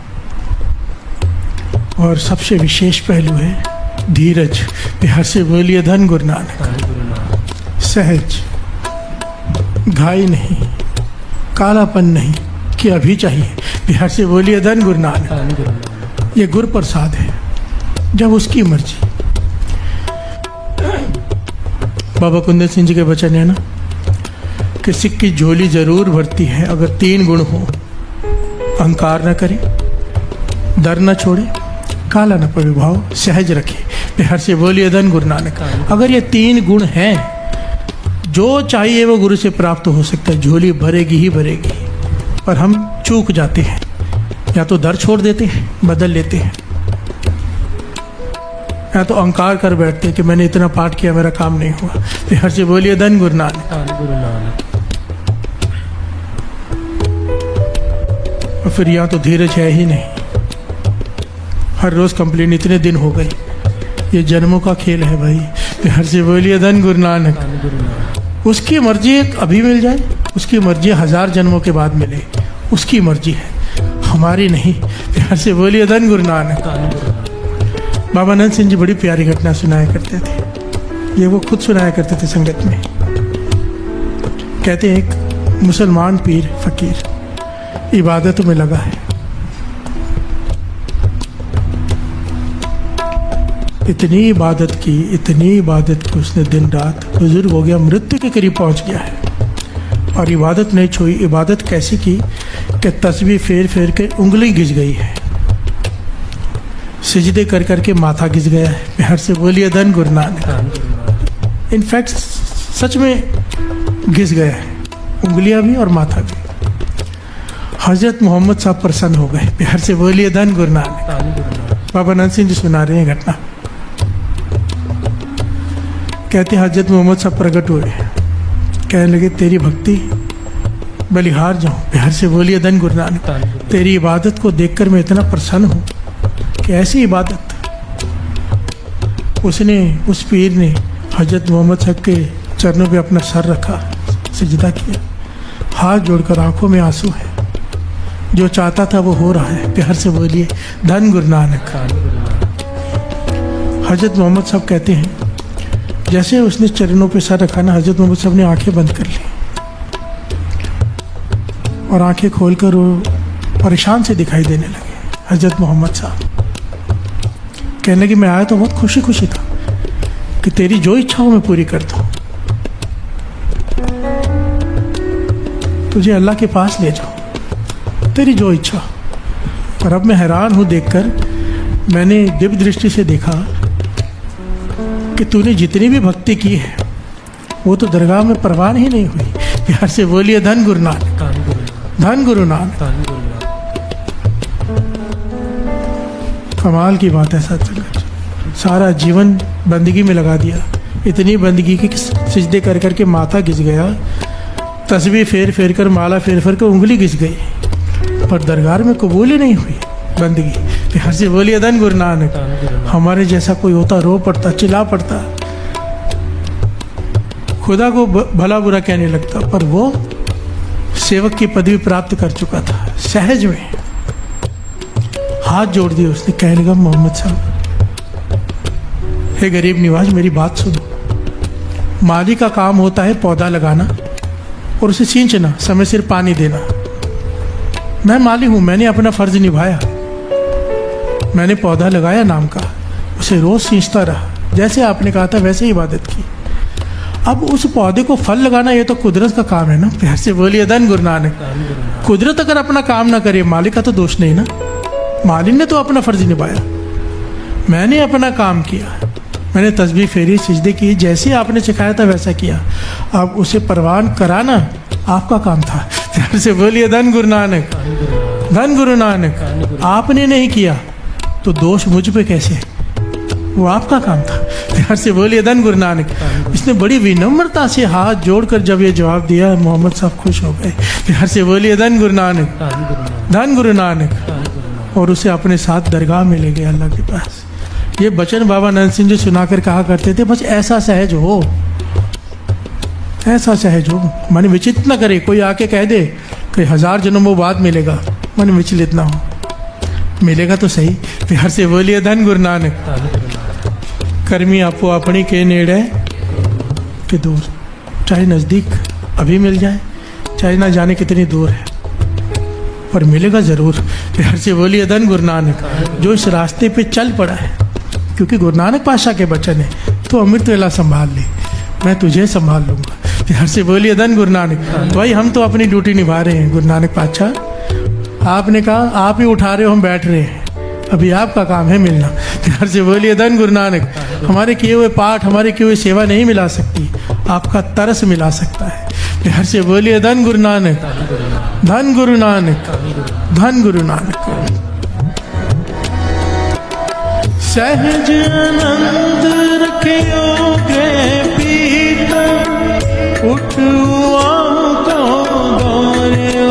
और सबसे विशेष पहलू है धीरज। बिहार से बोलिए धन गुरु नानक। सहज, घाई नहीं, कालापन नहीं कि अभी चाहिए। बिहार से बोलिए धन गुरु नानक। ये गुरु प्रसाद है, जब उसकी मर्जी। बाबा कुंदन सिंह जी के वचन है ना कि सिख की झोली जरूर भरती है अगर 3 गुण हो। अहंकार न करे, डर न छोड़े, काला न पड़े भाव, सहज रखे। बिहार से बोलिए धन गुरु नानक। अगर ये 3 गुण हैं, जो चाहिए वो गुरु से प्राप्त हो सकता है। झोली भरेगी ही भरेगी, पर हम चूक जाते हैं, या तो डर छोड़ देते हैं, बदल लेते हैं, या तो अहंकार कर बैठते हैं कि मैंने इतना पाठ किया, मेरा काम नहीं हुआ। बिहार से बोलिए धन गुरु नानक। और फिर यहाँ तो धीरज है ही नहीं। हर रोज कंप्लेन, इतने दिन हो गए, ये जन्मों का खेल है भाई। बिहार से बोलिए धन गुरु नानक। उसकी मर्जी अभी मिल जाए, उसकी मर्जी 1000 जन्मों के बाद मिले, उसकी मर्जी है, हमारी नहीं। बिहार से बोलिए धन गुरु नानक। बाबा नंद सिंह जी बड़ी प्यारी घटना सुनाया करते थे। ये वो खुद सुनाया करते थे संगत में। कहते एक मुसलमान पीर फकीर इबादतों में लगा है। इतनी इबादत की उसने दिन रात, बुजुर्ग हो गया, मृत्यु के करीब पहुंच गया है, और इबादत नहीं छोड़ी। इबादत कैसी की कि तस्बीह फेर फेर के उंगली घिस गई है, सिजदे कर करके माथा घिस गया है। बिहार से बोलिए धन गुरु नानक। इनफैक्ट सच में घिस गया है, उंगलियां भी और माथा भी। हजरत मोहम्मद साहब प्रसन्न हो गए। बिहार से बोलिए धन गुरु नानक। बाबा नंद सिंह जी सुना रहे हैं घटना। कहते हैं हजरत मोहम्मद साहब प्रकट हुए, कहने लगे तेरी भक्ति बलिहार जाऊं। बिहार से बोलिए धन गुरु नानक। तेरी इबादत को देखकर मैं इतना प्रसन्न हूं कि ऐसी इबादत। उसने, उस पीर ने हजरत मोहम्मद साहब के चरणों पे अपना सर रखा, सिजदा किया, हाथ जोड़कर, आंखों में आंसू है। जो चाहता था वो हो रहा है। प्यार से बोलिए धन गुरु नानक। हजरत मोहम्मद साहब कहते हैं जैसे उसने चरणों पे सर रखा ना, हजरत मोहम्मद साहब ने आंखें बंद कर ली और आंखें खोलकर वो परेशान से दिखाई देने लगे। हजरत मोहम्मद साहब कहने लगे मैं आया तो बहुत खुशी खुशी था कि तेरी जो इच्छा हो मैं पूरी कर दूँ, तुझे अल्लाह के पास ले जाऊं, तेरी जो इच्छा। पर अब मैं हैरान हूं देखकर, मैंने दिव्य दृष्टि से देखा कि तूने जितनी भी भक्ति की है वो तो दरगाह में परवान ही नहीं हुई। प्यार से बोलिए धन गुरु नानक, धन गुरु नानक। कमाल की बात है सत्संग, सारा जीवन बंदगी में लगा दिया, इतनी बंदगी की सिजदे कर करके माथा घिस गया, तस्बीह फेर फेर कर, माला फेर फेर कर उंगली घिस गई, पर दरगाह में कबूल ही नहीं हुई बंदगी। प्यार से बोलिए धन गुरु नानक। हमारे जैसा कोई होता रो पड़ता, चिल्ला पड़ता, खुदा को भला बुरा कहने लगता, पर वो सेवक की पदवी प्राप्त कर चुका था। सहज में हाथ जोड़ दिए उसने, कहने लगा मोहम्मद साहब, हे गरीब निवाज मेरी बात सुनो। माली का काम होता है पौधा लगाना और उसे सींचना, समय सिर पानी देना। मैं माली हूं, मैंने अपना फर्ज निभाया, मैंने पौधा लगाया नाम का, उसे रोज सींचता रहा, जैसे आपने कहा था वैसे ही इबादत की। अब उस पौधे को फल लगाना ये तो कुदरत का काम है ना। प्यार से बोलिए धन गुरु नानक। कुदरत अगर अपना काम ना करे, मालिक का तो दोष नहीं ना, मालिक ने तो अपना फर्ज निभाया, मैंने अपना काम किया, मैंने तस्बीह फेरी, सिजदे की, जैसे आपने सिखाया था वैसा किया। अब उसे परवान कराना आपका काम था। प्यार से बोलिए धन गुरु नानक, धन गुरु नानक। आपने नहीं किया तो दोष मुझ पे कैसे, वो आपका काम था। प्यार से बोलिए धन गुरु नानक। इसने बड़ी विनम्रता से हाथ जोड़कर जब ये जवाब दिया, मोहम्मद साहब खुश हो गए। प्यार से बोलिए धन गुरु नानक, धन गुरु नानक। और उसे अपने साथ दरगाह में ले गए अल्लाह के पास। ये बचन बाबा नंद सिंह जी सुनाकर कहा करते थे, बस ऐसा सहज हो, ऐसा सहज हो, मन विचित न करे। कोई आके कह दे कि 1000 जन्मों बाद मिलेगा, मन विचलित ना हो, मिलेगा तो सही। प्यार से बोलिए धन गुरु नानक। कर्मी आपो अपनी के नेड़े के दूर, चाहे नज़दीक अभी मिल जाए, चाहे ना जाने कितनी दूर है, पर मिलेगा ज़रूर। प्यार से बोलिए धन गुरु नानक। जो इस रास्ते पे चल पड़ा है, क्योंकि गुरु नानक पातशाह के बचन है, तो अमृत वेला संभाल ले, मैं तुझे संभाल लूँगा। प्यार से बोलिए धन गुरु नानक। भाई हम तो अपनी ड्यूटी निभा रहे हैं। गुरु नानक पातशाह आपने कहा आप ही उठा रहे हो, हम बैठ रहे हैं, अभी आपका काम है मिलना। प्यार से बोलिए धन गुरु नानक। हमारे किए हुए पाठ, हमारे किए हुए सेवा नहीं मिला सकती, आपका तरस मिला सकता है। प्यार से बोलिए धन गुरु नानक, धन गुरु नानक, धन गुरु नानक। सहज आनंद रखियो के पीत, उठुआ को दौड़ियो।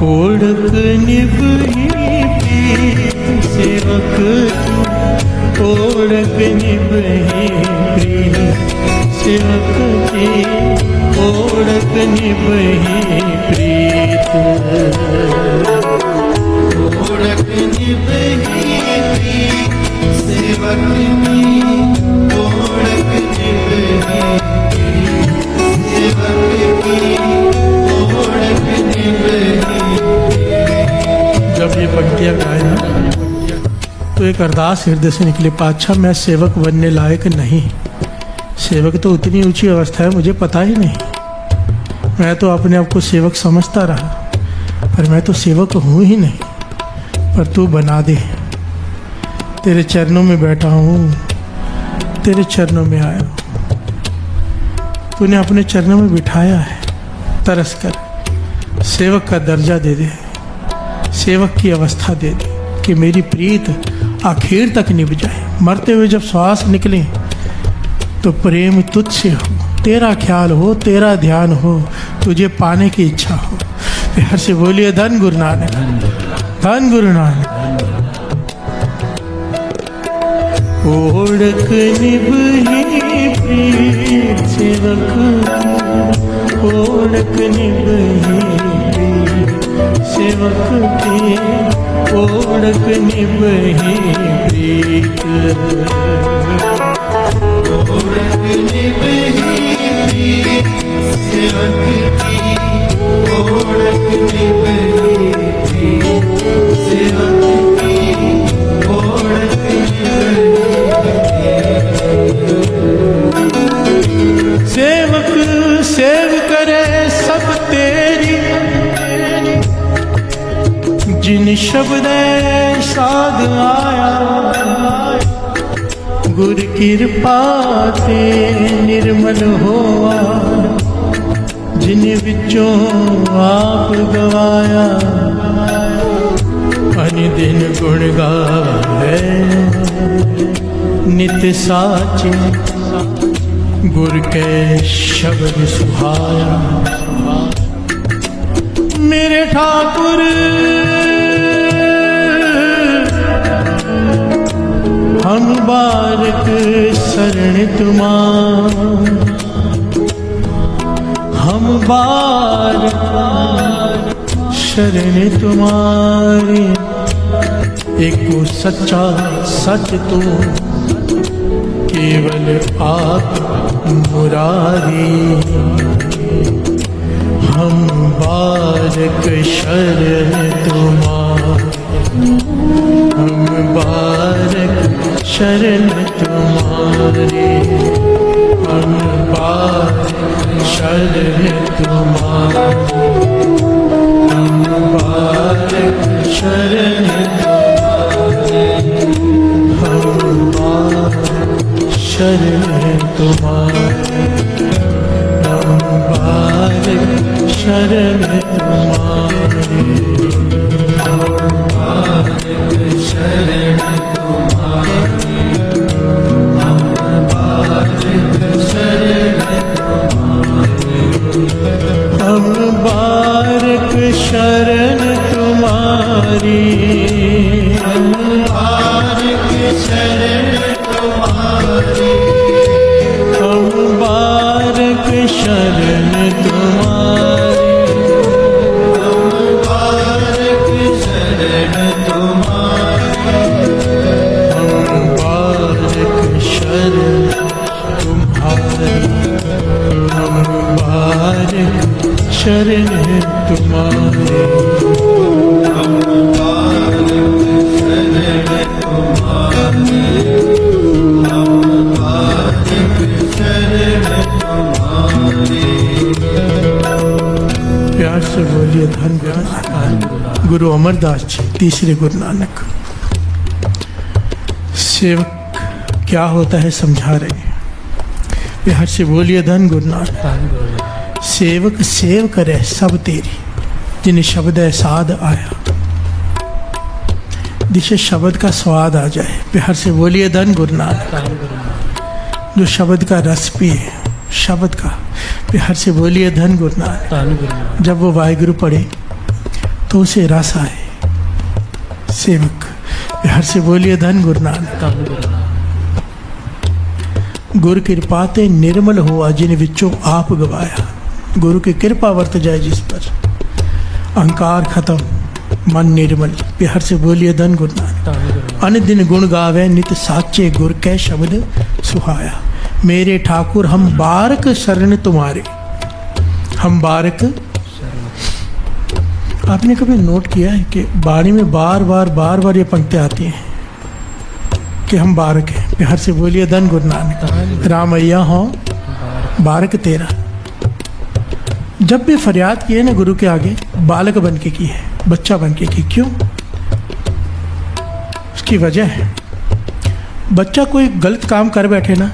ओढ़क निभही प्रीत सेवक, ओढ़क निभही प्रीत सेवक की, ओढ़क निभही प्रीत, ओढ़क निभही प्रीत सेवक की, ओढ़क निभही प्रीत सेवक की, ओढ़क निभही। जब ये पंक्तियाँ गाए ना, तो एक अरदास हृदय से निकले, पातशाह मैं सेवक बनने लायक नहीं। सेवक तो उतनी ऊंची अवस्था है मुझे पता ही नहीं, मैं तो अपने आप को सेवक समझता रहा, पर मैं तो सेवक हूँ ही नहीं। पर तू बना दे, तेरे चरणों में बैठा हूँ, तेरे चरणों में आया हूँ, तूने अपने चरणों में बिठाया है, तरस कर सेवक का दर्जा दे दे, सेवक की अवस्था दे दे कि मेरी प्रीत आखिर तक निभ जाए। मरते हुए जब श्वास निकले तो प्रेम तुझसे हो, तेरा ख्याल हो, तेरा ध्यान हो, तुझे पाने की इच्छा हो। प्यार से बोलिए धन गुरु नानक, धन गुरु नानक। ओढ़क निभही प्रीत सेवक, ओढ़क निभही प्रीत सेवक की ओढ़क निभही प्रीत। ओढ़क निभही प्रीत, सेवक की ओढ़क निभही प्रीत, सेवक की ओढ़क निभही। सेवक सेव करे सब तेरी, जिन शब्द साध आया। गुर कृपा ते निर्मल होआ, जिन विचों आप गवाया। अनिदिन गुण गावे नित साचे, गुर के शब्द सुहाया। मेरे ठाकुर हम बारक शरण तुमार, हम बारक शरण तुम्हारी। एको सच्चा सच तो केवल आप मुरारी। हम बारक शरण तुम्हारी, हम बारक शरण तुम्हारी, हम बारक शरण तुम्हारी, हम बारक शरण तुम्हारी, हम बारक शरण तुम्हारी, हम बारक शरण तुम्हारी, हम बारक शरण तुम्हारी, हम बारक शरण तुम्हारी, हम बारक शरण तुम्हारी, हम बारक शरण तुम्हारी, हम बारक शरण तुम्हारी, हम बारक शरण तुम्हारी, हम बारक शरण तुम्हारी, हम बारक शरण तुम्हारे, हम बारक शरण तुम्हारे, हम बारक शरण तुम्हारे। प्यार से बोलिए धन धन गुरु अमरदास जी, तीसरे गुरु नानक। सेवक क्या होता है समझा रहे हैं। प्यार से बोलिए धन गुरु नानक। सेवक सेव करे सब तेरी, जिन शब्द है साध आया। जिसे शब्द का स्वाद आ जाए, प्यार से बोलिए धन गुरु नानक। जो शब्द का रस पिए, शब्द का, प्यार से बोलिए धन गुरु नानक। जब वो वाहिगुरु पढ़े तो उसे रस आए। सेवक प्यार से बोलिए धन गुरु नानक। गुरु कृपा ते निर्मल हुआ, जिन विचों आप गवाया। गुरु की कृपा वर्त जाए जिस पर, अहंकार खत्म, मन निर्मल। प्यार से बोलिए धन गुरु नानक। अन दिन गुण गावे, नित साचे गुर के शब्द सुहाया। मेरे ठाकुर हम बारक शरण तुम्हारे, हम बारक। आपने कभी नोट किया है कि बाणी में बार बार ये पंक्तियां आती हैं कि हम बारक हैं। प्यार से बोलिए धन गुरु नानक। रामैया हो बारक तेरा। जब भी फरियाद की है ना गुरु के आगे, बालक बन के की है, बच्चा बन के की। क्यों? उसकी वजह है, बच्चा कोई गलत काम कर बैठे ना,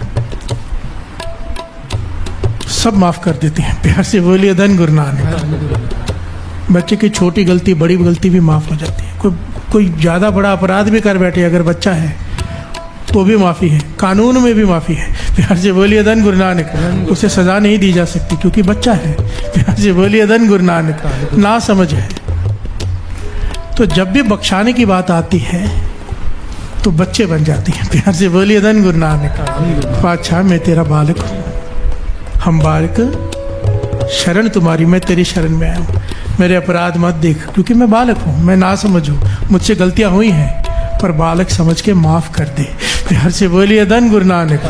सब माफ कर देते हैं। प्यार से बोलिए धन गुरु नानक। बच्चे की छोटी गलती, बड़ी गलती भी माफ हो जाती है। कोई ज़्यादा बड़ा अपराध भी कर बैठे अगर बच्चा है तो भी माफ़ी है, कानून में भी माफ़ी है। प्यार से बोलिए धन गुरु नानक। उसे सज़ा नहीं दी जा सकती क्योंकि बच्चा है। प्यार से बोलिए धन गुरु नानक। ना समझ है। तो जब भी बख्शाने की बात आती है तो बच्चे बन जाते हैं। प्यार से बोलिए धन गुरु नानक। पातशाह मैं तेरा बालक हूँ, हम बालक शरण तुम्हारी, मैं तेरी शरण में आया हूँ। मेरे अपराध मत देख, क्योंकि मैं बालक हूँ, मैं ना समझ हूँ, मुझसे गलतियाँ हुई हैं, पर बालक समझ के माफ़ कर दे। प्यार से बोलिए धन गुरु नानक,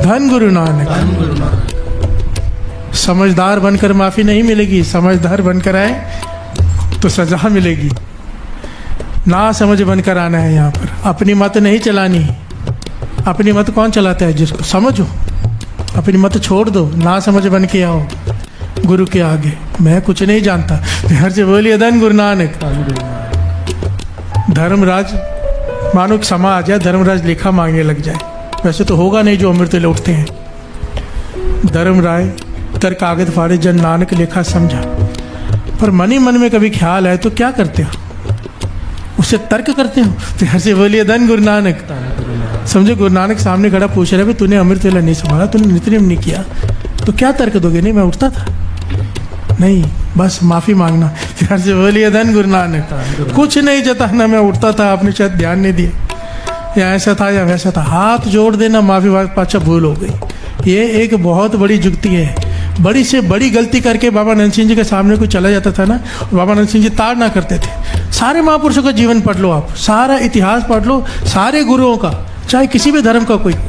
धन गुरु नानक। समझदार बनकर माफ़ी नहीं मिलेगी, समझदार बनकर आए तो सज़ा मिलेगी। ना समझ बनकर आना है यहाँ पर, अपनी मत नहीं चलानी। अपनी मत कौन चलाता है? जिसको समझो। अपनी मत छोड़ दो, ना समझ बन के आओ गुरु के आगे। मैं कुछ नहीं जानता। प्यार से बोलिए धन गुरु नानक। धर्मराज, मानो एक समाज है, धर्मराज लेखा मांगने लग जाए, वैसे तो होगा नहीं जो अमृत लौटते हैं। धर्मराय तर कागज फाड़े जन नानक लेखा समझा, पर मन ही मन में कभी ख्याल है तो क्या करते हो? उससे तर्क करते हो। प्यार से बोलिए धन गुरु नानक। समझो गुरु नानक सामने खड़ा पूछ रहा है, तूने अमृत वेला नहीं संभाला, तूने नित्यनेम नहीं किया, तो क्या तर्क दोगे? नहीं मैं उठता था, नहीं बस माफ़ी मांगना। प्यार से बोलिए धन गुरु नानक। कुछ नहीं जताना, मैं उठता था, आपने शायद ध्यान नहीं दिया, या ऐसा था या वैसा था। हाथ जोड़ देना, माफ़ी मांग, पाछा भूल हो गई। ये एक बहुत बड़ी जुक्ति है। बड़ी से बड़ी गलती करके बाबा नंद सिंह जी के सामने कोई चला जाता था ना, बाबा नंद सिंह जी ताड़ ना करते थे। सारे महापुरुषों का जीवन पढ़ लो, आप सारा इतिहास पढ़ लो, सारे गुरुओं का, चाहे किसी भी धर्म का कोई हो।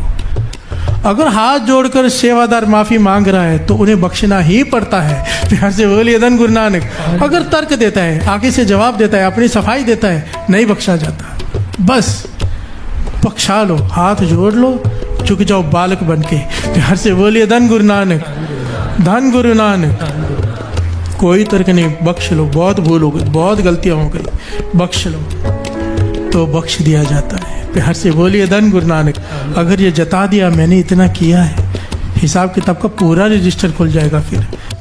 अगर हाथ जोड़कर सेवादार माफ़ी मांग रहा है तो उन्हें बख्शना ही पड़ता है। प्यार से बोलिए धन गुरु नानक। अगर तर्क देता है, आगे से जवाब देता है, अपनी सफाई देता है, नहीं बख्शा जाता। बस बख्शा लो, हाथ जोड़ लो, झुक जाओ बालक बन के। प्यार से बोलिए धन गुरु नानक, धन गुरु नानक। कोई तर्क नहीं, बख्श लो। बहुत भूल हो गई, बहुत गलतियाँ हो गई, बख्श लो तो बख्श दिया जाता है। प्यार से बोलिए धन गुरु नानक। अगर ये जता दिया मैंने इतना किया है, हिसाब किताब का पूरा रजिस्टर खुल जाएगा।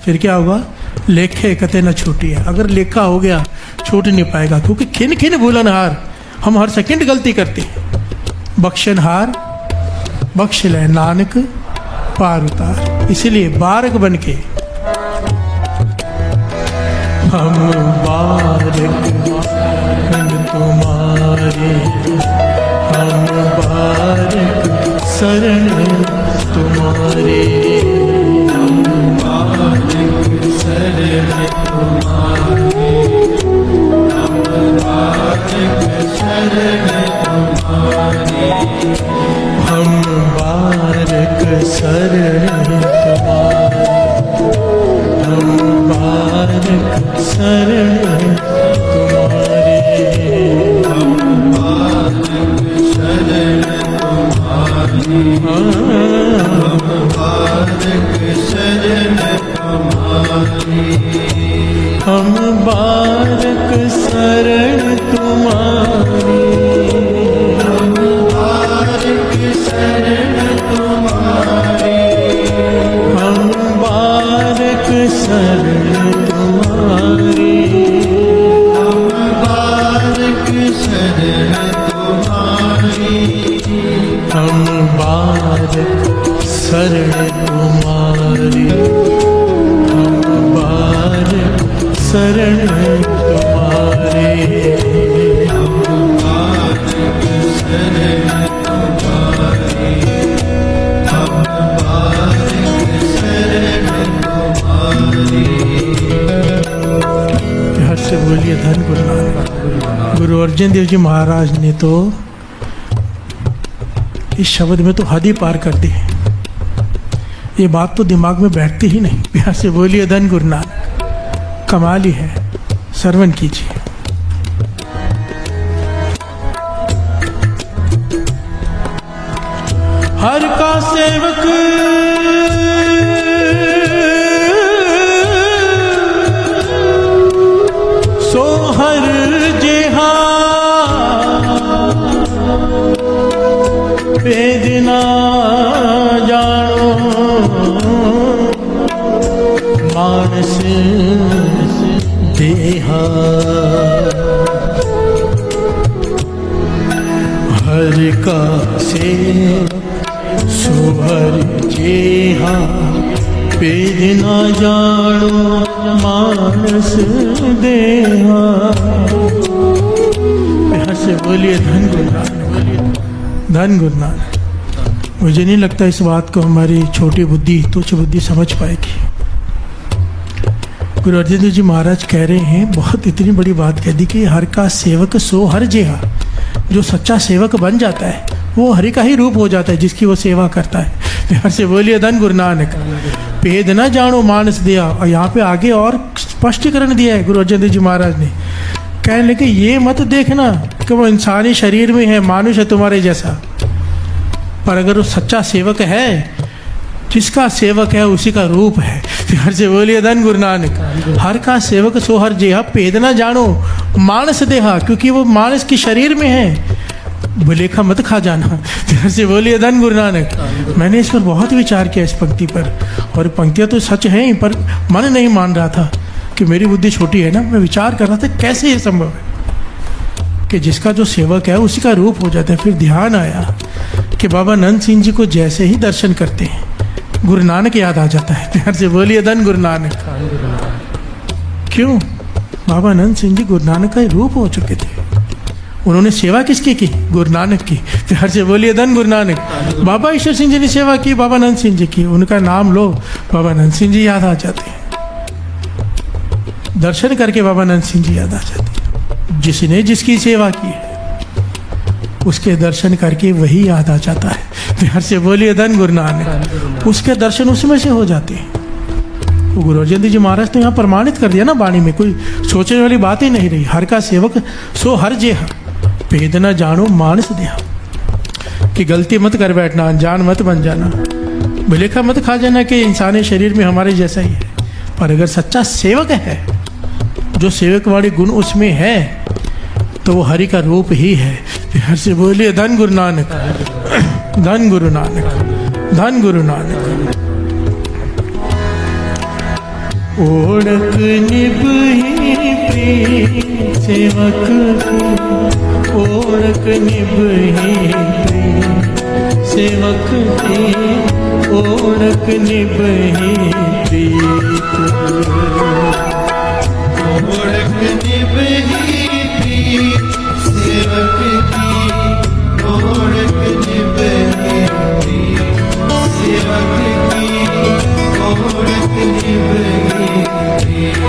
फिर क्या होगा? लेखे कते न छूटी है। अगर लेखा हो गया छूट नहीं पाएगा, क्योंकि खिन खिन भूलनहार, हम हर सेकंड गलती करते हैं। बख्शनहार बख्श ले नानक पार उतार। इसीलिए बारक बन के हम बारक बन तुम्हारे, हम बारक शरण तुम्हारे, हम बालक शरण तुम्हारे, हम बालक शरण तुम्हारे, हम बारक शरण तुम्हारे, हम बारक शरण तुम्हारे, हम बालक शरण तुम्हारे, हम बालक शरण तुम्हारे, हम बारक शरण तुम्हारे, हम बालक शरण तुम्हारे, हम बारक शरण तुम्हारे, हम बालक शरण तुम्हारे, हम बारक शरण तुम्हारे, हम बारक शरण तुम्हारे, हम बालक शरण तुम्हारे, हम बालक शरण तुम्हारे। प्यार से बोलिए धन गुरु नानक। गुरु अर्जन देव जी महाराज ने तो इस शब्द में तो हद ही पार कर दी है। ये बात तो दिमाग में बैठती ही नहीं। प्यार से बोलिए धन गुरु नानक। कमाल ही है, श्रवण कीजिए। हर का सेवक सो हर जेहा, भेद ना जानो मानस देहा, हर का सेवक सो हर जेहा, भेद ना जानो मानस देहा। प्यार से बोलिए धन गुरु नानक, धन गुरु नानक। मुझे नहीं लगता इस बात को हमारी छोटी बुद्धि, तुच्छ बुद्धि समझ पाएगी। गुरु अर्जन देव जी महाराज कह रहे हैं, बहुत इतनी बड़ी बात कह दी कि हर का सेवक सो हर जेहा। जो सच्चा सेवक बन जाता है वो हरि का ही रूप हो जाता है, जिसकी वो सेवा करता है। प्यार से बोलिए धन गुरु नानक। भेद न जानो मानस दिया। और यहाँ पे आगे और स्पष्टीकरण दिया है गुरु अर्जन देव जी महाराज ने, कहने लगे ये मत देखना कि वो इंसानी शरीर में है, मानुष है तुम्हारे जैसा, पर अगर वो सच्चा सेवक है, जिसका सेवक है उसी का रूप है। प्यार से बोलिए धन गुरु नानक। हर का सेवक सो हर जेहा, भेद ना जानो मानस देहा, क्योंकि वो मानस के शरीर में है, भुलेखा मत खा जाना। प्यार से बोलिए धन गुरु नानक। मैंने इस पर बहुत विचार किया, इस पंक्ति पर, और पंक्तियाँ तो सच हैं, पर मन नहीं मान रहा था कि मेरी बुद्धि छोटी है ना। मैं विचार कर रहा था कैसे ये संभव है कि जिसका जो सेवक है उसी का रूप हो जाता है। फिर ध्यान आया कि बाबा नंद सिंह जी को जैसे ही दर्शन करते हैं गुरु नानक याद आ जाता है। प्यार से बोलिए धन गुरु नानक। क्यों? बाबा नंद सिंह जी गुरु नानक का ही रूप हो चुके थे। उन्होंने सेवा किसकी की? गुरु नानक की। प्यार से बोलिए धन गुरु नानक। बाबा ईश्वर सिंह जी ने सेवा की, बाबा नंद सिंह जी की। उनका नाम लो, बाबा नंद सिंह जी याद आ जाते हैं। दर्शन करके बाबा नंद सिंह जी याद आ जाते हैं। जिसने जिसकी सेवा की है उसके दर्शन करके वही याद आ जाता है। प्यार से बोलिए धन गुरु नानक। उसके दर्शन उसमें से हो जाते हैं। तो गुरु अर्जन देव जी महाराज तो यहाँ प्रमाणित कर दिया ना वाणी में, कोई सोचने वाली बात ही नहीं रही। हर का सेवक सो हर जेहा, भेद न जानो मानस देहा। कि गलती मत कर बैठना, अनजान मत बन जाना, भुलेखा मत खा जाना कि इंसानी शरीर में हमारे जैसा ही है। पर अगर सच्चा सेवक है, जो सेवक वाले गुण उसमें है, तो वो हरि का रूप ही है। प्यार से बोलिए धन गुरु नानक। धन गुरु नानक। धन गुरु नानक। ओढ़क निभही प्रेम सेवक की, ओढ़क निभही प्रेम सेवक की, ओढ़क निभही प्रीत। ओढ़क निभही प्रीत सेवक की, ओढ़क निभही प्रीत सेवक की, ओढ़क निभही प्रीत।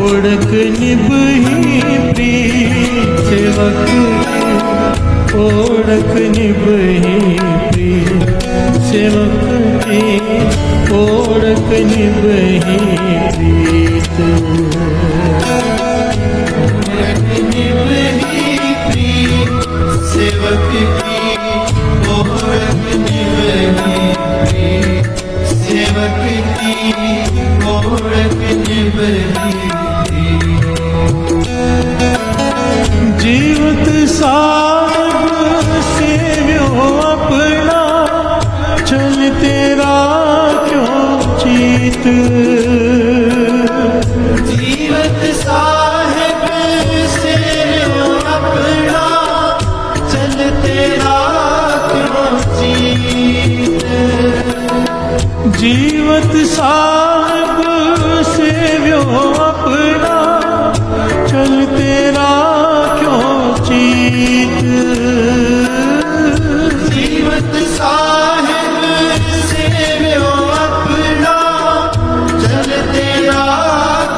ओढ़क निभही प्रीत सेवक की, ओढ़क निभही प्रीत सेवक की, ओढ़क निभही प्रीत। ओढ़क निभही प्रीत सेवक की, ओढ़क निभही प्रीत सेवक की, ओढ़क निभही प्रीत। जीवत साहिब सेव्यो अपना, चल तेरा क्यों चीत। जीवत साहिब सेव्यो अपना, चल तेरा क्यों चीत। जीवत साहिब सेव्यो अपना, चल तेरा क्यों चीत। जीवत साहिब सेव्यो अपना, चल तेरा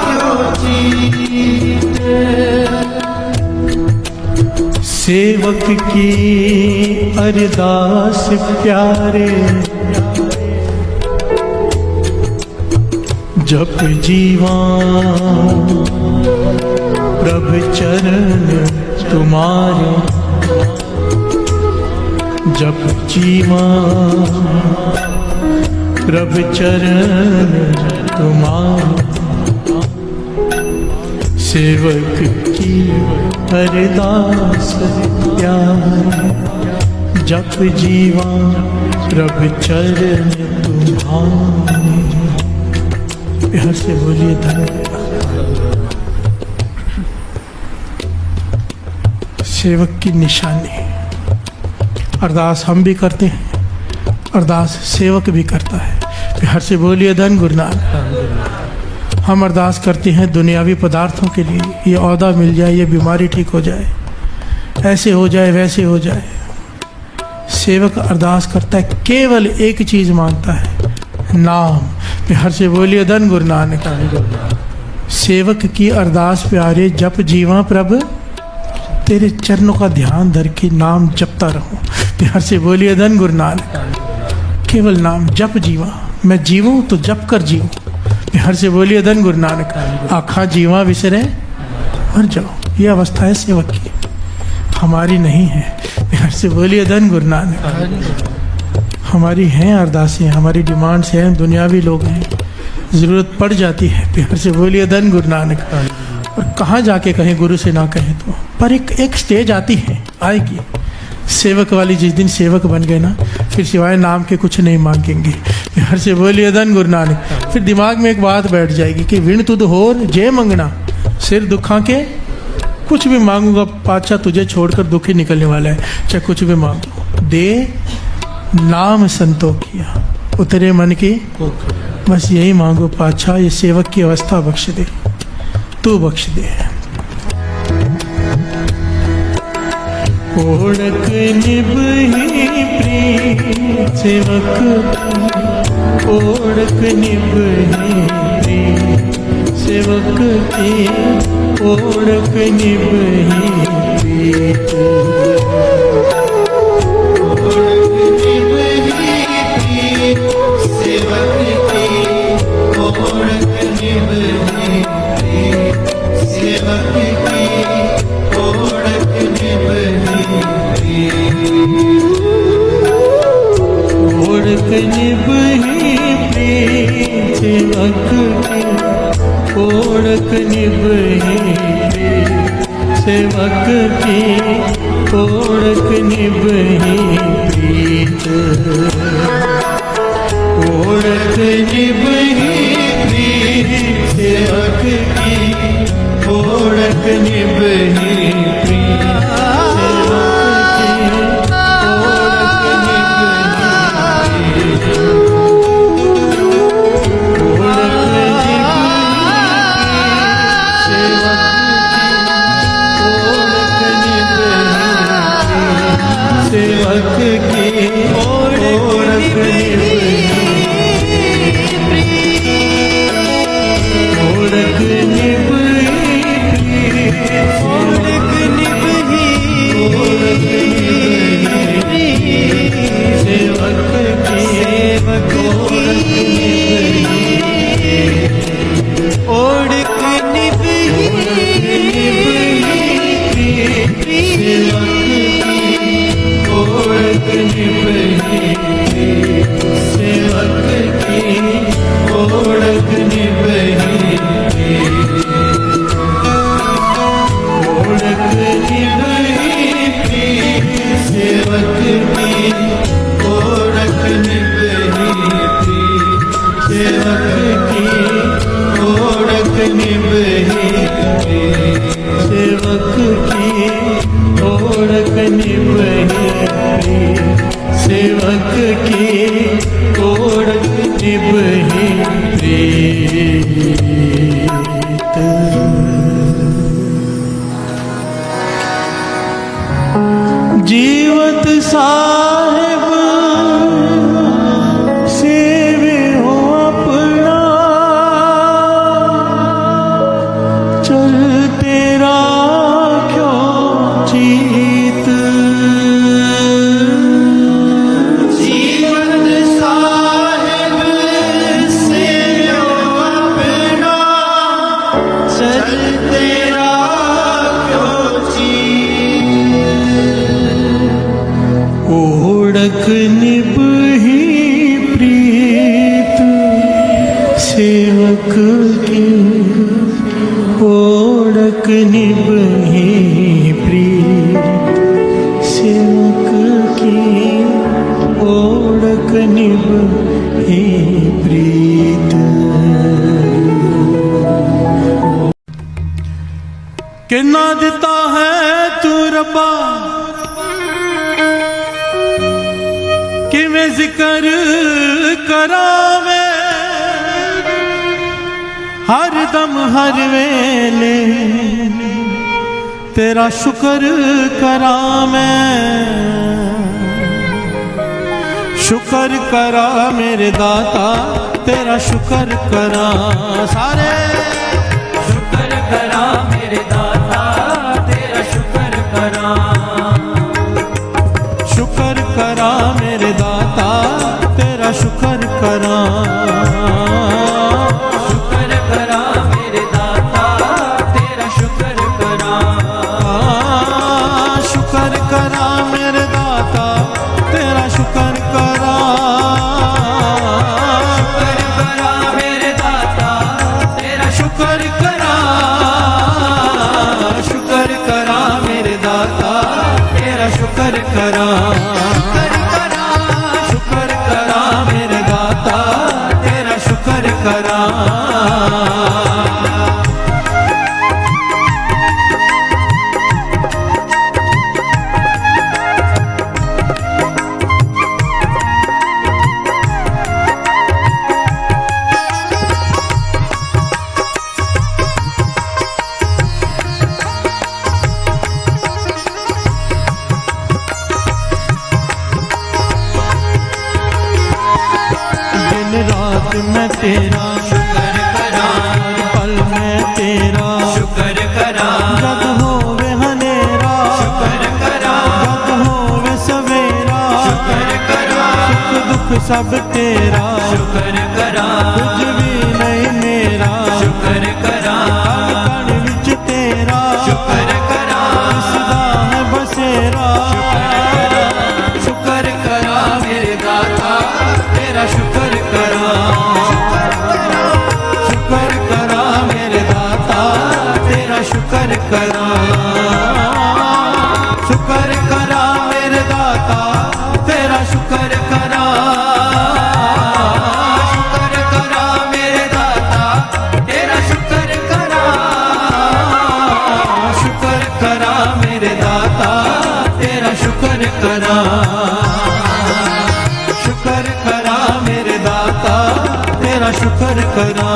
क्यों चीत। सेवक की अरदास प्यारे, जप जीवा प्रभु चरण तुम्हारे। जप जीवा प्रभु चरण तुम्हारे। सेवक की अरदास प्यारे, जप जीवा प्रभु चरण तुम्हारे। प्यार से बोलिए धन। सेवक की निशानी। अरदास हम भी करते हैं, अरदास सेवक भी करता है। प्यार से बोलिए धन गुरु नानक। हम अरदास करते हैं दुनियावी पदार्थों के लिए, ये औहदा मिल जाए, ये बीमारी ठीक हो जाए, ऐसे हो जाए, वैसे हो जाए। सेवक अरदास करता है, केवल एक चीज़ मांगता है, नाम। प्यार से बोलिए धन गुरु नानक। सेवक की अरदास प्यारे जप जीवा प्रभ, तेरे चरणों का ध्यान धर के नाम जपता रहूं। प्यार से बोलिए धन गुरु नानक। केवल नाम जप जीवा, मैं जीवूं तो जप कर जीऊं। प्यार से बोलिए धन गुरु नानक। आखा जीवा विसरे मर जाओ, ये अवस्था है सेवक की, हमारी नहीं है। प्यार से बोलिए धन गुरु नानक। हमारी हैं अरदासें, हमारी डिमांड्स हैं, दुनियावी लोग हैं, ज़रूरत पड़ जाती है। प्यार से बोलिए धन गुरु नानक। और कहाँ जाके कहें गुरु से ना कहें तो, पर एक स्टेज आती है, आएगी सेवक वाली। जिस दिन सेवक बन गए ना, फिर सिवाय नाम के कुछ नहीं मांगेंगे। प्यार से बोलिए धन गुरु नानक। फिर दिमाग में एक बात बैठ जाएगी कि विण तुद होर जय मंगना, सिर दुखा के कुछ भी मांगूंगा पातशाह तुझे छोड़कर दुखी निकलने वाला है, चाहे कुछ भी मांगो। दे नाम संतोखिया उतरे मन की, बस यही मांगो पातशाह, ये सेवक की अवस्था बख्श दे, तू बख्श दे। ओढ़क निभही प्रीत सेवक, ओढ़क निभही प्रीत सेवक की, ओढ़क निभही प्रीत। ओढ़क निभही प्रीत सेवक की, ओढ़क निभही प्रीत सेवक की, ओढ़क निभही प्रीत। ओढ़क निभही प्रीत सेवक की, ओढ़क निभही प्रीत सेवक की, ओढ़क सेवक की, ओढ़क निभही ओढ़क निभही ओढ़क निभही ओढ़क निभही सेवक की, सेवक ओढ़क निभही ओढ़क निभही सेवक की, ओढ़क निभही ओढ़क निभही सेवक की, ओढ़क निभही सेवक की, ओढ़क निभही सेवक की, ओढ़क निभही सेवक की, ओढ़क निभही प्रीत। जीवत साहिब सेवे हो अपना, चल तेरा क्यों जीत। जीवत साहिब सेवे हो अपना, चल तेरा क्यों जीत। ओढ़क निभही प्रीत सेवक की, ओढ़क निभही प्रीत सेवक की, ओढ़क निभही प्रीत। किन्ना दिता है तू रब्बा, किवें जिक्र करावे, हर दम हर वेले तेरा शुक्र करा मैं। शुक्र करा मेरे दाता तेरा शुक्र करा सारे शुक्र करा मेरे दाता तेरा शुक्र करा शुक्र करा मेरे दाता तेरा शुक्र करा शुक्र करा मेरे दाता तेरा शुक्र करा शुक्र करा मेरे दाता तेरा शुक्र करा शुक्र करा मेरे दाता तेरा शुक्र करा शुक्र करा मेरे दाता तेरा शुक्र करा शुक्र करा मेरे दाता तेरा शुक्र करा दिन रात मैं तेरा शुक्र करा पल में तेरा शुक्र करा जग होवे हनेरा शुक्र करा जग होवे सवेरा शुक्र करा सुख दुख सब तेरा शुक्र करा कुछ भी नहीं मेरा शुक्र करा कण कण विच तेरा शुक्र करा सदा है बसेरा शुक्र करा मेरे दाता तेरा शुक्र करा शुक्र करा मेरे दाता तेरा शुक्र करा शुक्र करा मेरे दाता तेरा शुक्र करा शुक्र करा मेरे दाता तेरा शुक्र करा शुक्र करा मेरे दाता तेरा शुक्र करा शुक्र करा मेरे दाता तेरा शुक्र करा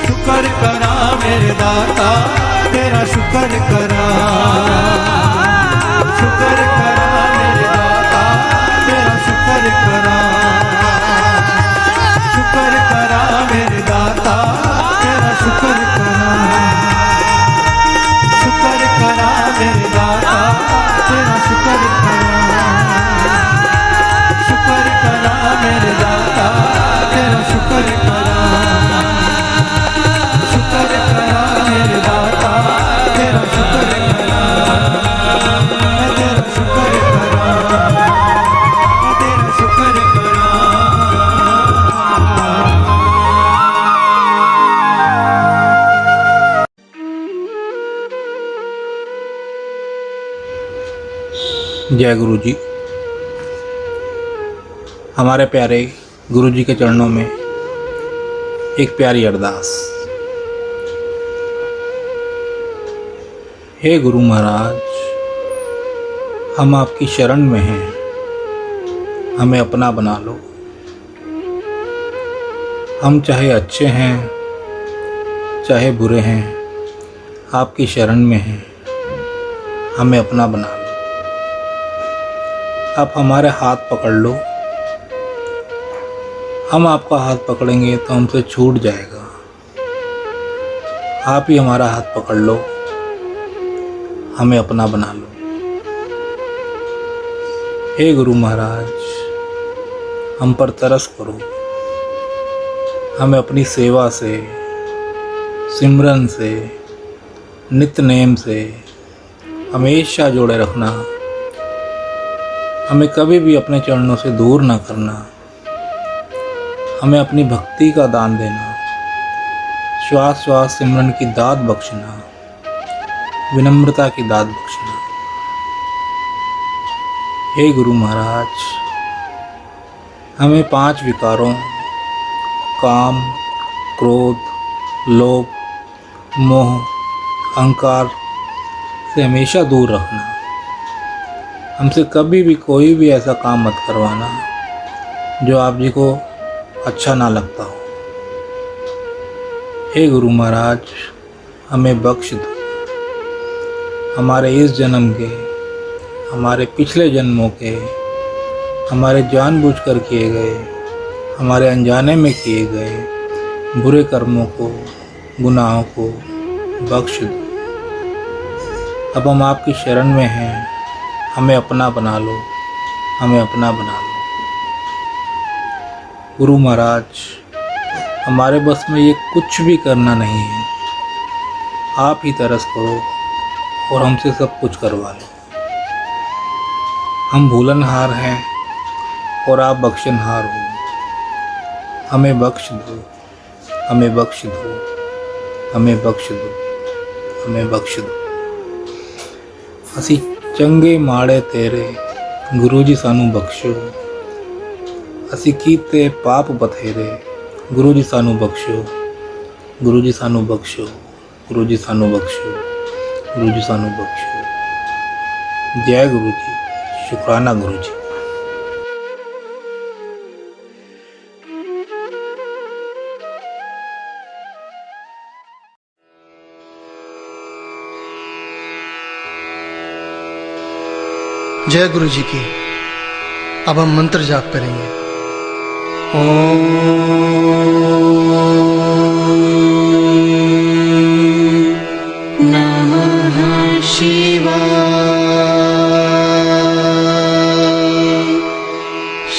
शुक्र करा मेरे दाता तेरा शुक्र करा शुक्र करा मेरे दाता तेरा शुक्र करा शुक्र करा मेरे दाता तेरा शुक्र करा शुक्र करा मेरे दाता तेरा शुक्र करा शुक्र करा मेरे दाता तेरा शुक्र करा शुक्र करा मेरे दाता तेरा शुक्र करा मैं तेरा शुक्र करा मैं तेरा शुक्र करा जय गुरु जी। हमारे प्यारे गुरु जी के चरणों में एक प्यारी अरदास। हे गुरु महाराज, हम आपकी शरण में हैं, हमें अपना बना लो। हम चाहे अच्छे हैं चाहे बुरे हैं, आपकी शरण में हैं, हमें अपना बना लो। आप हमारे हाथ पकड़ लो, हम आपका हाथ पकड़ेंगे तो हमसे छूट जाएगा। आप ही हमारा हाथ पकड़ लो, हमें अपना बना लो। हे गुरु महाराज, हम पर तरस करो, हमें अपनी सेवा से, सिमरन से, नित्य नेम से हमेशा जोड़े रखना। हमें कभी भी अपने चरणों से दूर ना करना। हमें अपनी भक्ति का दान देना, श्वास श्वास सिमरन की दात बख्शना, विनम्रता की दात बख्शना। हे गुरु महाराज, हमें 5 विकारों काम, क्रोध, लोभ, मोह, अहंकार से हमेशा दूर रखना। हमसे कभी भी कोई भी ऐसा काम मत करवाना जो आप जी को अच्छा ना लगता हो। हे गुरु महाराज, हमें बख्श दो। हमारे इस जन्म के, हमारे पिछले जन्मों के हमारे जानबूझकर किए गए, हमारे अनजाने में किए गए बुरे कर्मों को, गुनाहों को बख्श दो। अब हम आपकी शरण में हैं, हमें अपना बना लो, हमें अपना बना लो। गुरु महाराज, हमारे बस में ये कुछ भी करना नहीं है, आप ही तरस करो और हमसे सब कुछ करवा लो। हम भूलनहार हैं और आप बख्शनहार हो, हमें बख्श दो, हमें बख्श दो, हमें बख्श दो, हमें बख्श दो। ਅਸੀਂ ਚੰਗੇ ਮਾੜੇ ਤੇਰੇ ਗੁਰੂ ਜੀ ਸਾਨੂੰ ਬਖਸ਼ੋ, ਅਸੀਂ ਕੀਤੇ ਪਾਪ ਬਥੇਰੇ ਗੁਰੂ ਜੀ ਸਾਨੂੰ ਬਖਸ਼ੋ, ਗੁਰੂ ਜੀ ਸਾਨੂੰ ਬਖਸ਼ੋ, ਗੁਰੂ ਜੀ ਸਾਨੂੰ ਬਖਸ਼ੋ, ਗੁਰੂ ਜੀ ਸਾਨੂੰ ਬਖਸ਼ੋ। ਜੈ ਗੁਰੂ ਜੀ, ਸ਼ੁਕਰਾਨਾ ਗੁਰੂ ਜੀ। जय गुरु जी की। अब हम मंत्र जाप करेंगे। ओम नमः शिवाय।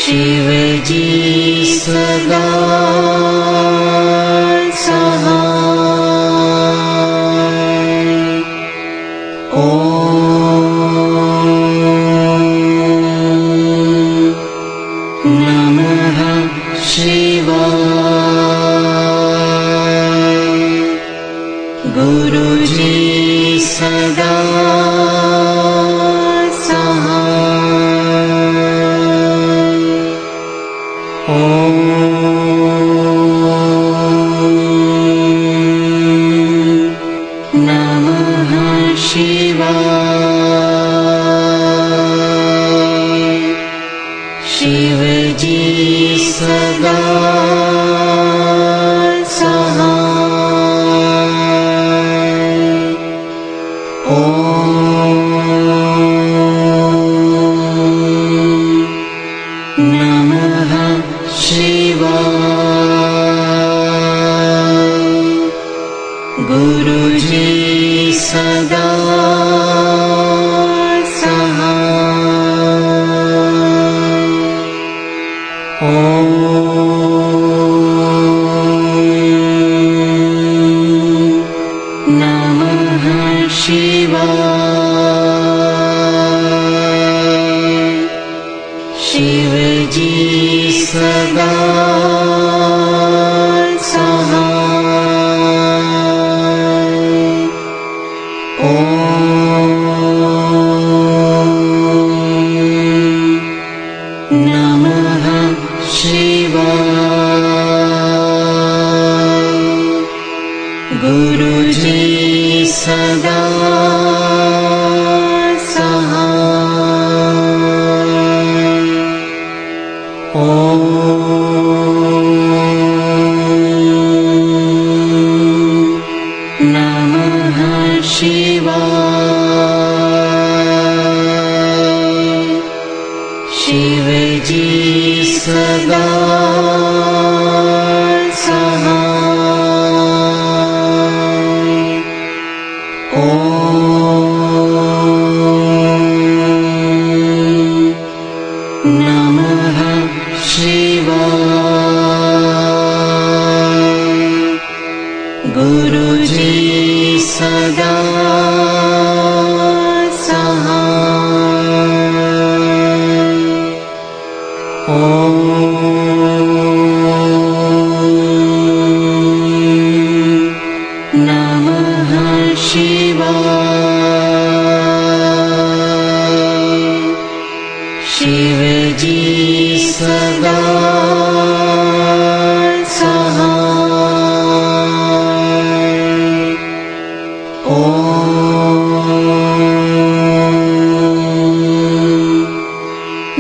शिव जी सदा सहाय। नमः शिवाय। गुरुजी सदा सहाय। ओम नमः शिवाय। शिव जी सदा सहाय। ओम नमः शिवाय। गुरुजी सदा सहाय। ओम नमः शिवाय। शिव जी सदा सहाय। ओम नमः शिवाय। गुरुजी सदा सहाय। ओम नमः शिवाय। शिव जी सदा सहाय। ओम नमः शिवाय। गुरुजी सदा सहाय। ओम नमः शिवाय। शिव जी सदा सहाय। ओम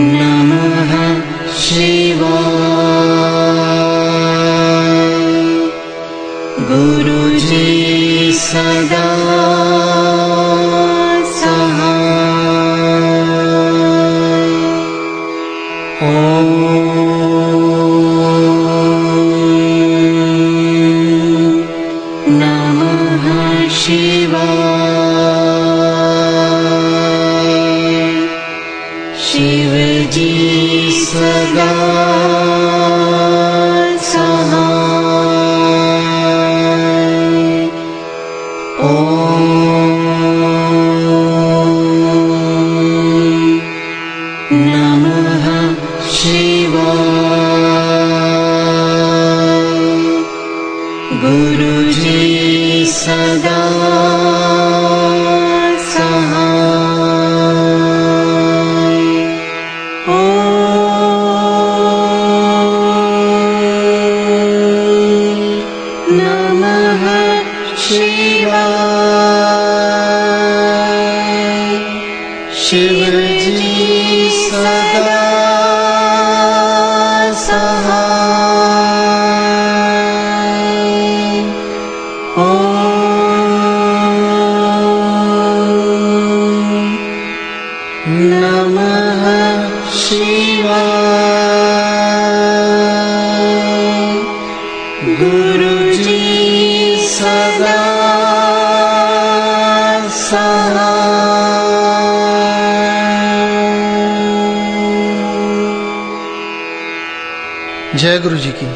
नमः शिवाय। गुरुजी सदा सहाय। शिव जी सदा सहाय। ओम नमः शिवाय। गुरुजी सदा सहाय। ओम नमः शिवाय। शिवजी सदा सहाय। ओम नमः शिवाय। गुरुजी सदा सहाय। जय गुरु जी की।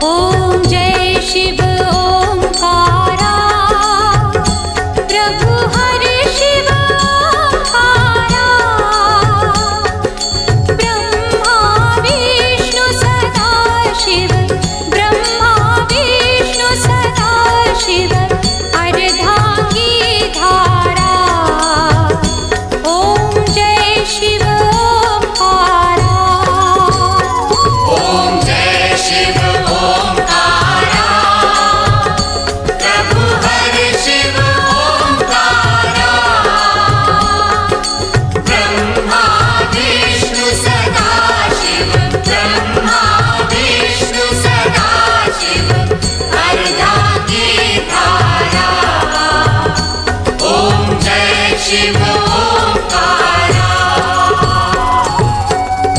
ओम जय शिव ओंकारा, प्रभु हरि शिव ओंकारा। ब्रह्मा विष्णु सदा शिव, ब्रह्मा विष्णु सदा शिव, अर्धांगी धारा। ओम जय शिव ओंकारा। ओम जय शिव ओंकारा, प्रभु हरि शिव ओंकारा। ब्रह्मा विष्णु सदा शिव, ब्रह्मा विष्णु सदा शिव, अर्धांगी धारा। ओम जय शिव ओंकारा।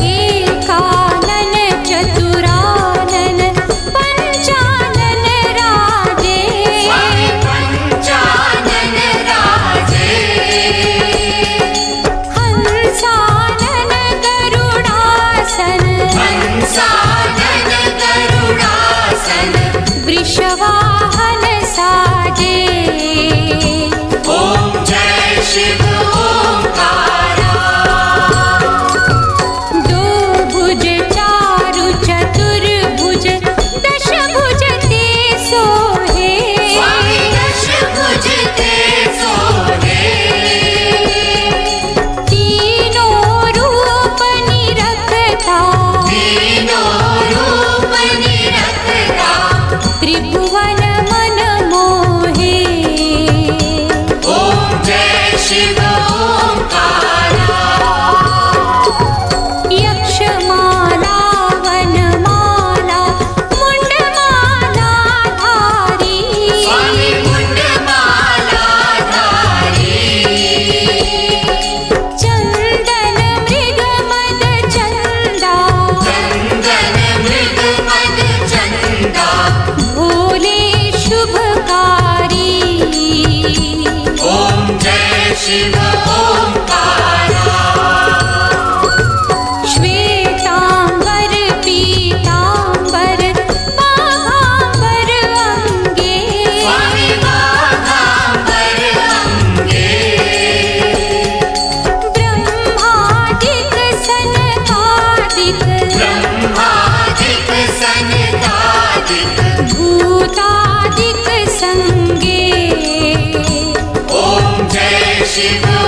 एकानन चतुरानन पंचानन राजे, स्वामी पंचानन राजे। हंसानन गरुडासन, हंसानन गरुडासन। वृषवाहन साजे। ओम जय शिव ओंकारा। दो भुज चारु चतुर्भुज, दशभुज ते सोहे। स्वामी दश भुज ते सोहे। तीनों रूप निरखता, तीनों रूप निरखता। त्रिभुवन मन मोहे। ओम जय शिव ओंकारा। यक्षमाला वनमाला मुंडमाला धारी। स्वामी मुंडमाला धारी। चंदन मृग मद चंदा, चंदन मृग मद चंदा। भोले शुभकारी। ओम जय शिव ओंकारा। श्वेतांबर पीतांबर शिव